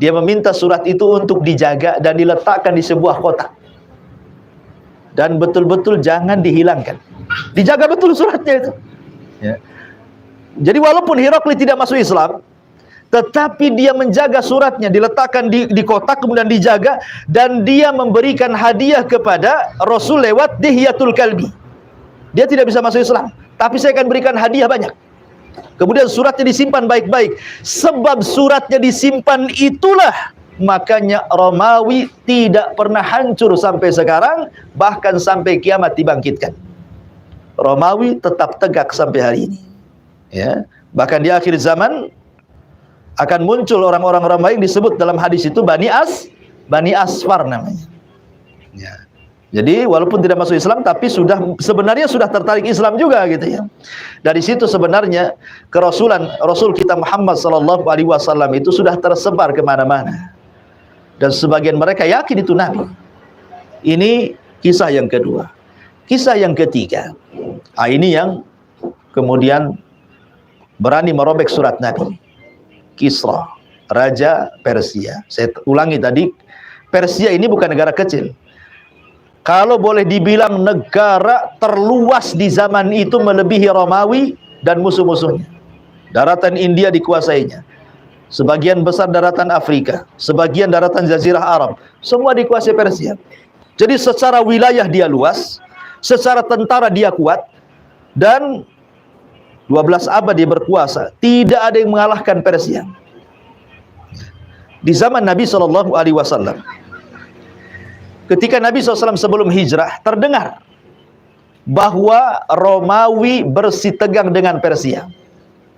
Dia meminta surat itu untuk dijaga dan diletakkan di sebuah kotak. Dan betul-betul jangan dihilangkan. Dijaga betul suratnya itu. Ya. Jadi walaupun Hirokli tidak masuk Islam, tetapi dia menjaga suratnya, diletakkan di kotak, kemudian dijaga, dan dia memberikan hadiah kepada Rasul lewat Dihyatul Kalbi. Dia tidak bisa masuk Islam, tapi saya akan berikan hadiah banyak. Kemudian suratnya disimpan baik-baik. Sebab suratnya disimpan itulah makanya Romawi tidak pernah hancur sampai sekarang, bahkan sampai kiamat dibangkitkan. Romawi tetap tegak sampai hari ini. Ya, bahkan di akhir zaman akan muncul orang-orang Romawi yang disebut dalam hadis itu Bani Asfar namanya. Ya. Jadi walaupun tidak masuk Islam, tapi sebenarnya sudah tertarik Islam juga gitu ya. Dari situ sebenarnya kerasulan Rasul kita Muhammad SAW itu sudah tersebar kemana-mana. Dan sebagian mereka yakin itu Nabi. Ini kisah yang kedua. Kisah yang ketiga, ini yang kemudian berani merobek surat Nabi. Kisra, Raja Persia. Saya ulangi tadi, Persia ini bukan negara kecil. Kalau boleh dibilang negara terluas di zaman itu melebihi Romawi dan musuh-musuhnya. Daratan India dikuasainya. Sebagian besar daratan Afrika, sebagian daratan Jazirah Arab, semua dikuasai Persia. Jadi secara wilayah dia luas, secara tentara dia kuat, dan 12 abad dia berkuasa. Tidak ada yang mengalahkan Persia. Di zaman Nabi SAW, ketika Nabi SAW sebelum hijrah, terdengar bahwa Romawi bersitegang dengan Persia.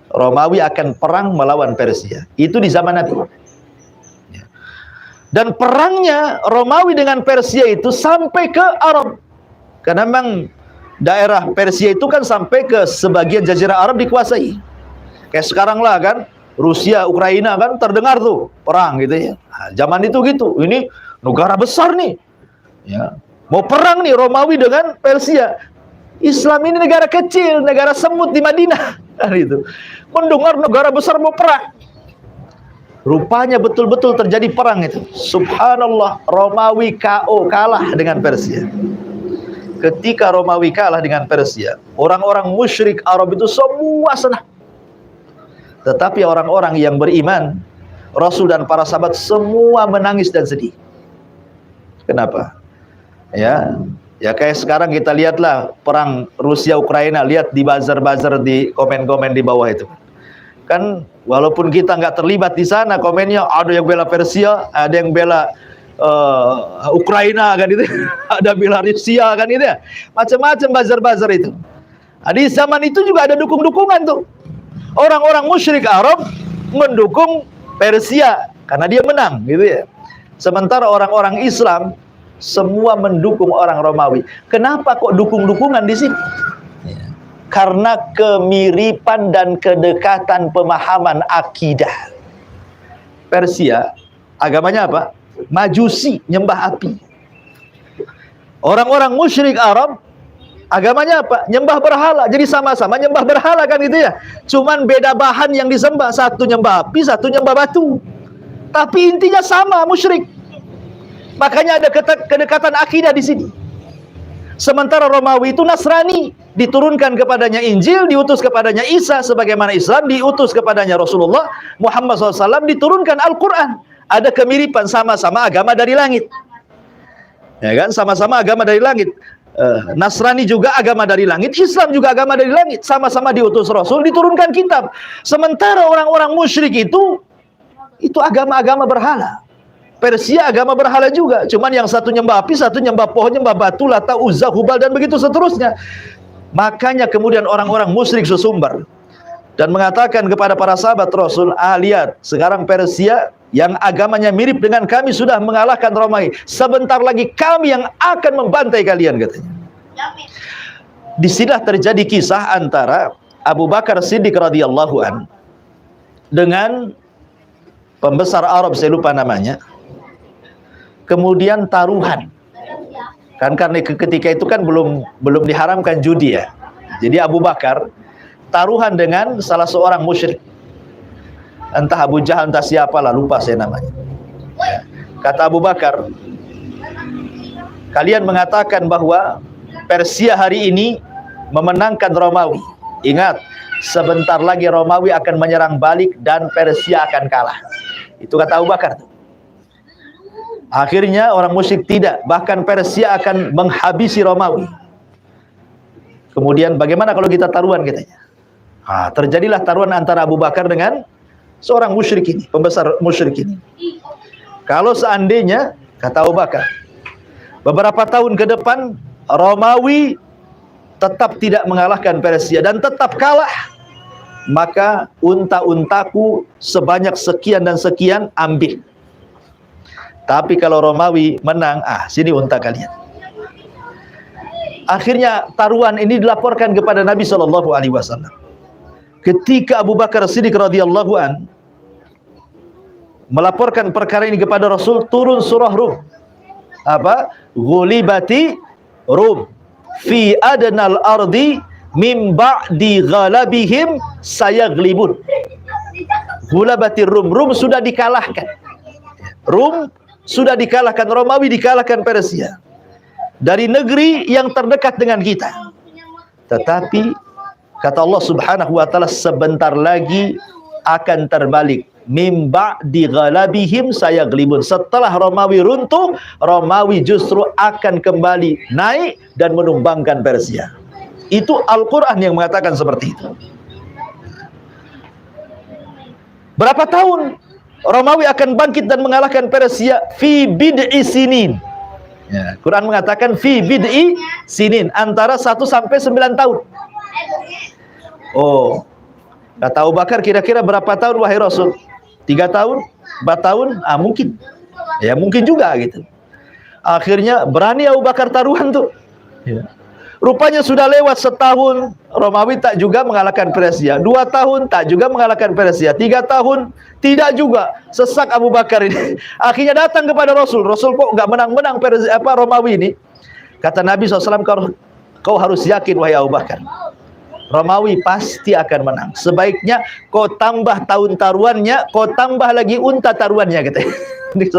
Romawi akan perang melawan Persia. Itu di zaman Nabi. Dan perangnya Romawi dengan Persia itu sampai ke Arab. Karena memang daerah Persia itu kan sampai ke sebagian jazirah Arab dikuasai. Kayak sekarang lah kan, Rusia, Ukraina kan terdengar tuh perang gitu ya. Nah, zaman itu gitu, ini negara besar nih. Ya, mau perang nih Romawi dengan Persia. Islam ini negara kecil, negara semut di Madinah. Kan itu. Mendengar negara besar mau perang. Rupanya betul-betul terjadi perang itu. Subhanallah, Romawi KO, kalah dengan Persia. Ketika Romawi kalah dengan Persia, orang-orang musyrik Arab itu semua senang. Tetapi orang-orang yang beriman, Rasul dan para sahabat semua menangis dan sedih. Kenapa? Ya kayak sekarang kita lihatlah perang Rusia Ukraina, lihat di buzzer-buzzer, di komen-komen di bawah itu. Kan walaupun kita nggak terlibat di sana, komennya ada yang bela Persia, ada yang bela Ukraina kan itu, ada bela Rusia kan itu ya, macam-macam buzzer-buzzer itu. Nah, di zaman itu juga ada dukung-dukungan tuh. Orang-orang musyrik Arab mendukung Persia karena dia menang gitu ya. Sementara orang-orang Islam semua mendukung orang Romawi. Kenapa kok dukung-dukungan di sini? Karena kemiripan dan kedekatan pemahaman akidah. Persia agamanya apa? Majusi, nyembah api. Orang-orang musyrik Arab agamanya apa? Nyembah berhala. Jadi sama-sama nyembah berhala kan itu ya. Cuman beda bahan yang disembah, satu nyembah api, satu nyembah batu. Tapi intinya sama, musyrik. Makanya ada kedekatan akidah di sini. Sementara Romawi itu Nasrani, diturunkan kepadanya Injil, diutus kepadanya Isa, sebagaimana Islam diutus kepadanya Rasulullah Muhammad SAW, diturunkan Al-Quran. Ada kemiripan, sama-sama agama dari langit. Ya kan, sama-sama agama dari langit. Nasrani juga agama dari langit, Islam juga agama dari langit. Sama-sama diutus Rasul, diturunkan kitab. Sementara orang-orang musyrik itu agama-agama berhala. Persia agama berhala juga, cuman yang satu nyembah api, satu nyembah pohon, nyembah batu, Lata, Uzza, Hubal, dan begitu seterusnya. Makanya kemudian orang-orang musyrik sesumbar dan mengatakan kepada para sahabat Rasul, lihat, sekarang Persia yang agamanya mirip dengan kami sudah mengalahkan Romawi. Sebentar lagi kami yang akan membantai kalian, katanya. Disinilah terjadi kisah antara Abu Bakar Siddiq radhiyallahu an dengan pembesar Arab, saya lupa namanya. Kemudian taruhan, kan karena ketika itu kan belum diharamkan judi ya. Jadi Abu Bakar taruhan dengan salah seorang musyrik, entah Abu Jahal entah siapa lah, lupa saya namanya. Kata Abu Bakar, kalian mengatakan bahwa Persia hari ini memenangkan Romawi. Ingat, sebentar lagi Romawi akan menyerang balik dan Persia akan kalah. Itu kata Abu Bakar. Akhirnya orang musyrik tidak, bahkan Persia akan menghabisi Romawi. Kemudian bagaimana kalau kita taruhan, katanya. Terjadilah taruhan antara Abu Bakar dengan seorang musyrik ini, pembesar musyrik ini. Kalau seandainya, kata Abu Bakar, beberapa tahun ke depan Romawi tetap tidak mengalahkan Persia dan tetap kalah, maka unta-untaku sebanyak sekian dan sekian ambil. Tapi kalau Romawi menang, sini unta kalian. Akhirnya taruhan ini dilaporkan kepada Nabi SAW. Ketika Abu Bakar Siddiq radhiyallahu an melaporkan perkara ini kepada Rasul, turun surah Rum. Apa? Ghulibati Rum fi adnal ardi min ba'di ghalabihim sayaglibun. Ghulibati Rum, Rum sudah dikalahkan. Rum sudah dikalahkan, Romawi dikalahkan Persia dari negeri yang terdekat dengan kita. Tetapi kata Allah Subhanahu wa taala, sebentar lagi akan terbalik. Mim ba'di ghalabihim sayaglibun. Setelah Romawi runtuh, Romawi justru akan kembali naik dan menumbangkan Persia. Itu Al-Qur'an yang mengatakan seperti itu. Berapa tahun Romawi akan bangkit dan mengalahkan Persia? Fi bid'i sinin. Ya, Quran mengatakan fi bid'i sinin, antara 1 sampai 9 tahun. Oh, kata Abu Bakar, kira-kira berapa tahun wahai Rasul? 3 tahun? 4 tahun? Mungkin. Ya mungkin juga gitu. Akhirnya berani Abu Bakar taruhan tuh. Ya. Rupanya sudah lewat setahun, Romawi tak juga mengalahkan Persia. 2 tahun tak juga mengalahkan Persia. 3 tahun tidak juga. Sesak Abu Bakar ini. Akhirnya datang kepada Rasul. Rasul kok nggak menang-menang Romawi ini? Kata Nabi SAW, kau harus yakin wahai Abu Bakar, Romawi pasti akan menang. Sebaiknya kau tambah tahun taruhannya, kau tambah lagi unta taruhannya, gitu.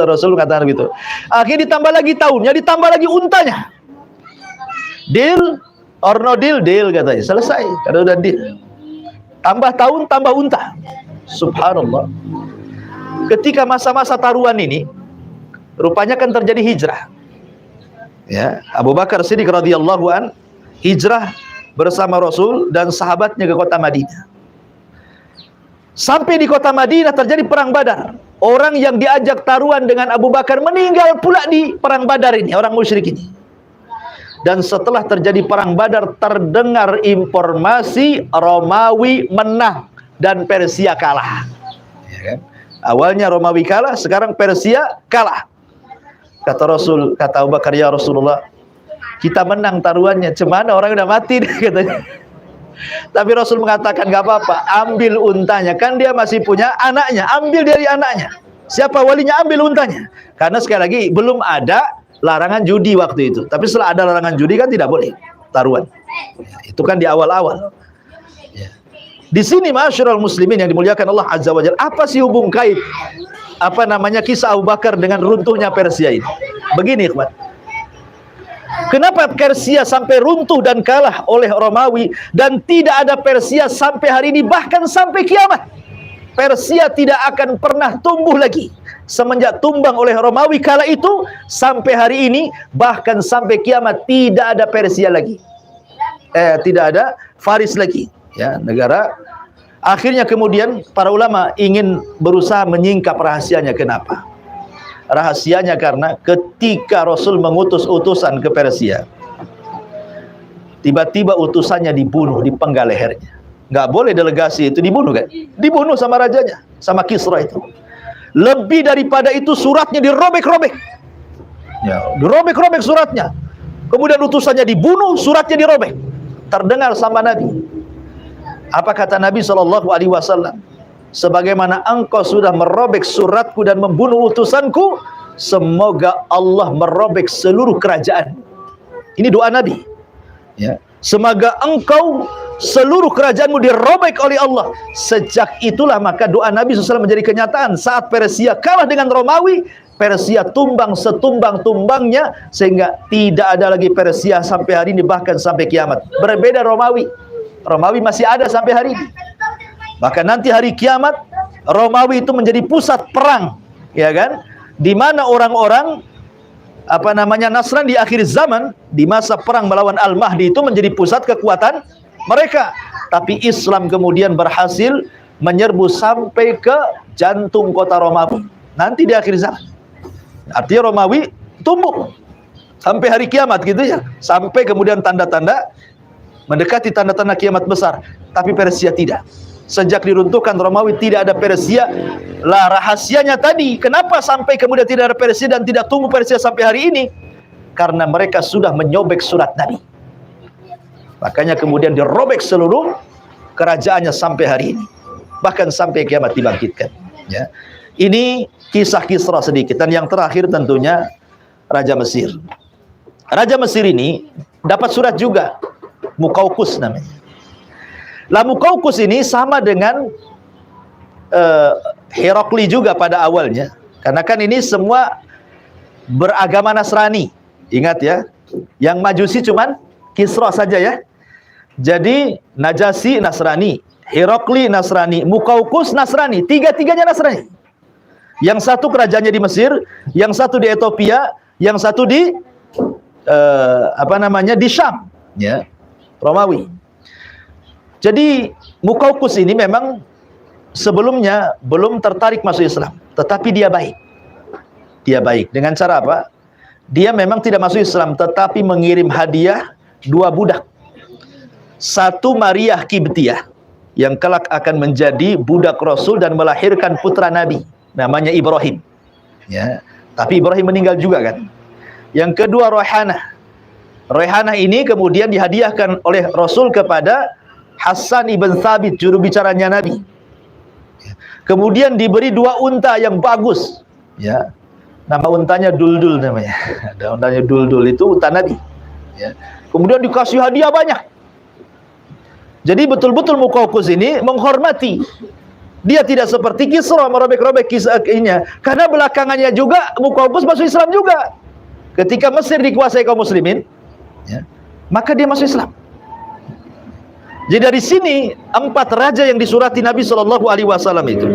Rasul katakan begitu. Akhirnya ditambah lagi tahunnya, ditambah lagi untanya. Deal or no deal, deal katanya. Selesai, karena udah deal. Tambah tahun, tambah unta. Subhanallah. Ketika masa-masa taruhan ini, rupanya kan terjadi hijrah. Ya, Abu Bakar Siddiq radhiyallahu an hijrah bersama Rasul dan sahabatnya ke kota Madinah. Sampai di kota Madinah terjadi perang Badar. Orang yang diajak taruhan dengan Abu Bakar meninggal pula di perang Badar ini, orang musyrik ini. Dan setelah terjadi perang Badar, terdengar informasi Romawi menang dan Persia kalah. Ya kan? Awalnya Romawi kalah, sekarang Persia kalah. Kata Rasul, kata Abu Bakar, ya Rasulullah, kita menang taruhannya, cemana orang udah mati, katanya. Tapi Rasul mengatakan, gak apa-apa, ambil untanya, kan dia masih punya anaknya, ambil dari anaknya. Siapa walinya, ambil untanya. Karena sekali lagi belum ada larangan judi waktu itu. Tapi setelah ada larangan judi kan tidak boleh taruhan. Itu kan di awal-awal. Ya. Di sini masyarul muslimin yang dimuliakan Allah Azza wa Jalla, apa sih hubung kait kisah Abu Bakar dengan runtuhnya Persia ini? Begini, ikhwan. Kenapa Persia sampai runtuh dan kalah oleh Romawi dan tidak ada Persia sampai hari ini, bahkan sampai kiamat? Persia tidak akan pernah tumbuh lagi semenjak tumbang oleh Romawi kala itu sampai hari ini, bahkan sampai kiamat tidak ada Persia lagi. Tidak ada Faris lagi, ya, negara. Akhirnya kemudian para ulama ingin berusaha menyingkap rahasianya. Kenapa? Rahasianya karena ketika Rasul mengutus utusan ke Persia, tiba-tiba utusannya dibunuh, dipenggal lehernya. Nggak boleh delegasi itu dibunuh, kan? Dibunuh sama rajanya, sama Kisra itu. Lebih daripada itu, suratnya dirobek-robek. Ya, dirobek-robek suratnya. Kemudian utusannya dibunuh, suratnya dirobek. Terdengar sama Nabi. Apa kata Nabi SAW? Sebagaimana engkau sudah merobek suratku dan membunuh utusanku, semoga Allah merobek seluruh kerajaan. Ini doa Nabi. Ya. Semoga engkau seluruh kerajaanmu dirobek oleh Allah. Sejak itulah maka doa Nabi SAW menjadi kenyataan. Saat Persia kalah dengan Romawi, Persia tumbang setumbang-tumbangnya, sehingga tidak ada lagi Persia sampai hari ini, bahkan sampai kiamat. Berbeda Romawi. Romawi masih ada sampai hari ini. Bahkan nanti hari kiamat, Romawi itu menjadi pusat perang, ya kan? Di mana orang-orang Nasrani di akhir zaman, di masa perang melawan Al-Mahdi itu menjadi pusat kekuatan mereka. Tapi Islam kemudian berhasil menyerbu sampai ke jantung kota Romawi nanti di akhir zaman. Artinya Romawi tumbuh sampai hari kiamat gitu ya, sampai kemudian tanda-tanda mendekati tanda-tanda kiamat besar. Tapi Persia tidak. Sejak diruntuhkan Romawi tidak ada Persia. Lah rahasianya tadi, kenapa sampai kemudian tidak ada Persia dan tidak tumbuh Persia sampai hari ini? Karena mereka sudah menyobek surat Nabi. Makanya kemudian dirobek seluruh kerajaannya sampai hari ini, bahkan sampai kiamat dibangkitkan. Ya. Ini kisah Kisra sedikit. Dan yang terakhir tentunya Raja Mesir. Raja Mesir ini dapat surat juga, Muqawqus namanya. Lah Muqawqus ini sama dengan Herakli juga pada awalnya. Karena kan ini semua beragama Nasrani. Ingat ya, yang Majusi cuman Kisra saja ya. Jadi Najasyi Nasrani, Herakli Nasrani, Muqawqus Nasrani, tiga-tiganya Nasrani. Yang satu kerajaannya di Mesir, yang satu di Ethiopia, yang satu di di Syam, ya, Romawi. Jadi Muqawqus ini memang sebelumnya belum tertarik masuk Islam, tetapi dia baik. Dia baik dengan cara apa? Dia memang tidak masuk Islam, tetapi mengirim hadiah 2 budak. Satu Maria Kibtiyah yang kelak akan menjadi budak Rasul dan melahirkan putra Nabi, namanya Ibrahim. Ya. Tapi Ibrahim meninggal juga kan. Yang kedua Raihanah. Raihanah ini kemudian dihadiahkan oleh Rasul kepada Hasan ibn Thabit, juru bicaranya Nabi. Kemudian diberi 2 unta yang bagus. Ya. Nama untanya Duldul namanya. Ada untanya Duldul, itu unta Nabi. Ya. Kemudian dikasih hadiah banyak. Jadi betul-betul Muqawqis ini menghormati. Dia tidak seperti Kisra merobek-robek kisahnya. Karena belakangannya juga Muqawqis masuk Islam juga. Ketika Mesir dikuasai kaum muslimin, ya, maka dia masuk Islam. Jadi dari sini 4 raja yang disurati Nabi Shallallahu Alaihi Wasallam itu,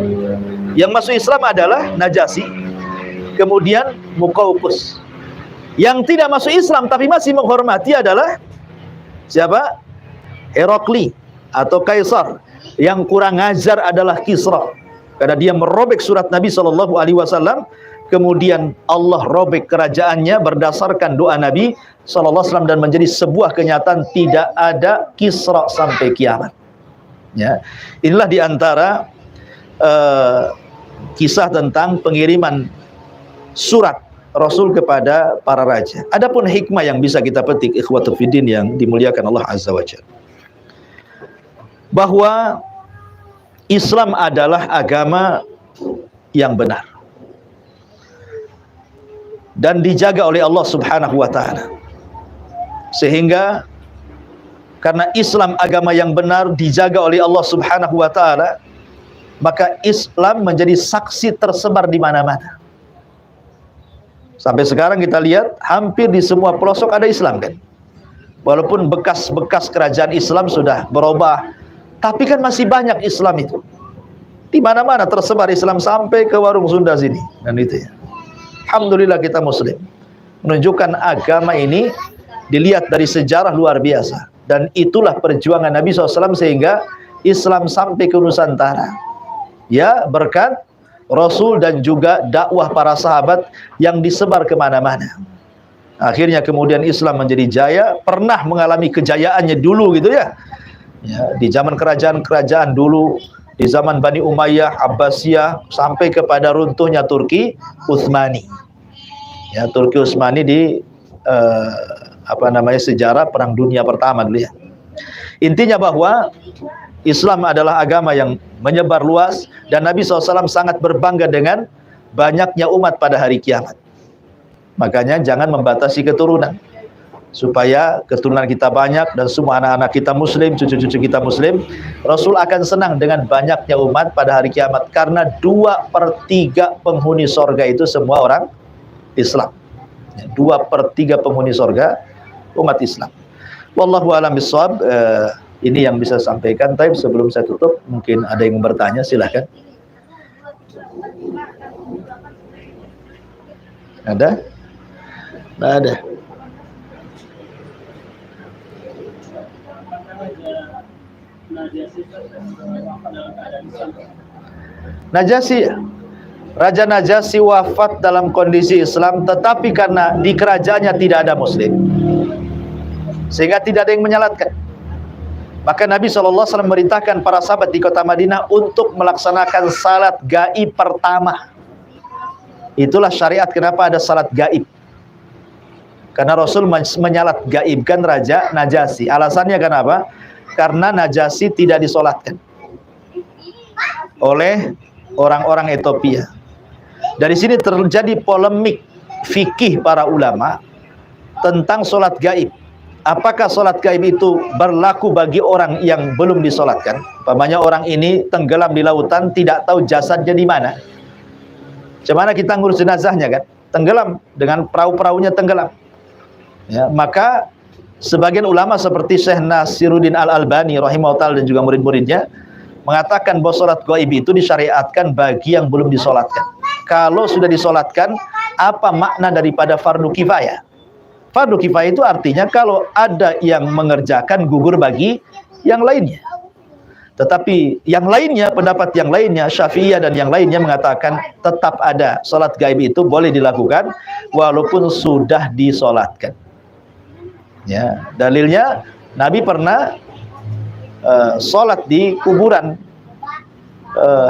yang masuk Islam adalah Najasyi, kemudian Muqawqis. Yang tidak masuk Islam tapi masih menghormati adalah siapa? Herakli atau Kaisar. Yang kurang ajar adalah Kisra, karena dia merobek surat Nabi Shallallahu Alaihi Wasallam. Kemudian Allah robek kerajaannya berdasarkan doa Nabi Sallallahu Alaihi Wasallam, dan menjadi sebuah kenyataan tidak ada Kisra sampai kiamat. Ya, inilah diantara kisah tentang pengiriman surat Rasul kepada para raja. Adapun hikmah yang bisa kita petik, ikhwatul fiddin yang dimuliakan Allah Azza wa Jalla, bahwa Islam adalah agama yang benar dan dijaga oleh Allah Subhanahu wa taala. Sehingga karena Islam agama yang benar dijaga oleh Allah Subhanahu wa taala, maka Islam menjadi saksi tersebar di mana-mana. Sampai sekarang kita lihat hampir di semua pelosok ada Islam kan. Walaupun bekas-bekas kerajaan Islam sudah berubah, tapi kan masih banyak Islam itu. Di mana-mana tersebar Islam sampai ke warung Sunda sini dan itu ya. Alhamdulillah kita muslim. Menunjukkan agama ini dilihat dari sejarah luar biasa. Dan itulah perjuangan Nabi SAW sehingga Islam sampai ke Nusantara. Ya, berkat Rasul dan juga dakwah para sahabat yang disebar kemana-mana. Akhirnya kemudian Islam menjadi jaya. Pernah mengalami kejayaannya dulu gitu ya. Ya, di zaman kerajaan-kerajaan dulu, di zaman Bani Umayyah, Abbasiyah, sampai kepada runtuhnya Turki Utsmani. Ya, Turki Utsmani di sejarah Perang Dunia Pertama dulu ya. Intinya bahwa Islam adalah agama yang menyebar luas, dan Nabi SAW sangat berbangga dengan banyaknya umat pada hari kiamat. Makanya jangan membatasi keturunan, supaya keturunan kita banyak dan semua anak-anak kita muslim, cucu-cucu kita muslim. Rasul akan senang dengan banyaknya umat pada hari kiamat, karena 2/3 penghuni sorga itu semua orang Islam. 2/3 penghuni sorga umat Islam. Wallahu a'lam bishawab. Ini yang bisa saya sampaikan. Tapi sebelum saya tutup, mungkin ada yang bertanya, silahkan. Ada? Tidak ada. Najasyi, Raja Najasyi wafat dalam kondisi Islam, tetapi karena di kerajaannya tidak ada muslim, sehingga tidak ada yang menyalatkan. Maka Nabi SAW memerintahkan para sahabat di kota Madinah untuk melaksanakan salat gaib pertama. Itulah syariat kenapa ada salat gaib. Karena Rasul menyalat gaibkan Raja Najasyi. Alasannya kenapa? Karena Najasyi tidak disolatkan oleh orang-orang Ethiopia. Dari sini terjadi polemik fikih para ulama tentang solat gaib. Apakah solat gaib itu berlaku bagi orang yang belum disolatkan? Umpamanya orang ini tenggelam di lautan, tidak tahu jasadnya di mana. Bagaimana kita ngurus jenazahnya kan? Tenggelam, dengan perahu-perahunya tenggelam. Ya, maka sebagian ulama seperti Syekh Nasiruddin Al-Albani rahimahullah dan juga murid-muridnya mengatakan bahwa solat gaib itu disyariatkan bagi yang belum disolatkan. Kalau sudah disolatkan, apa makna daripada fardu kifayah? Fardu kifayah itu artinya kalau ada yang mengerjakan, gugur bagi yang lainnya. Tetapi yang lainnya, pendapat yang lainnya, Syafi'iyah dan yang lainnya mengatakan tetap ada solat gaib itu boleh dilakukan walaupun sudah disolatkan. Ya, dalilnya Nabi pernah solat di kuburan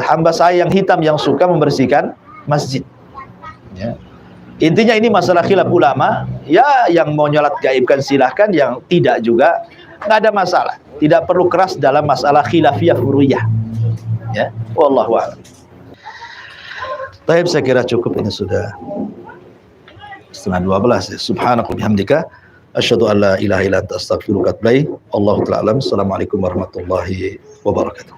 hamba saya yang hitam yang suka membersihkan masjid. Ya. Intinya ini masalah khilaf ulama. Ya, yang mau nyolat gaibkan silahkan, yang tidak juga nggak ada masalah. Tidak perlu keras dalam masalah khilafiyah furu'iyah. Ya, wallahu a'lam. Baik, saya kira cukup, ini sudah 11:30 ya. Subhanaka bihamdika asyhadu an la ilaha illa anta astaghfiruka wa atubu ilaik. Allahu ta'ala alam. Assalamualaikum warahmatullahi wabarakatuh.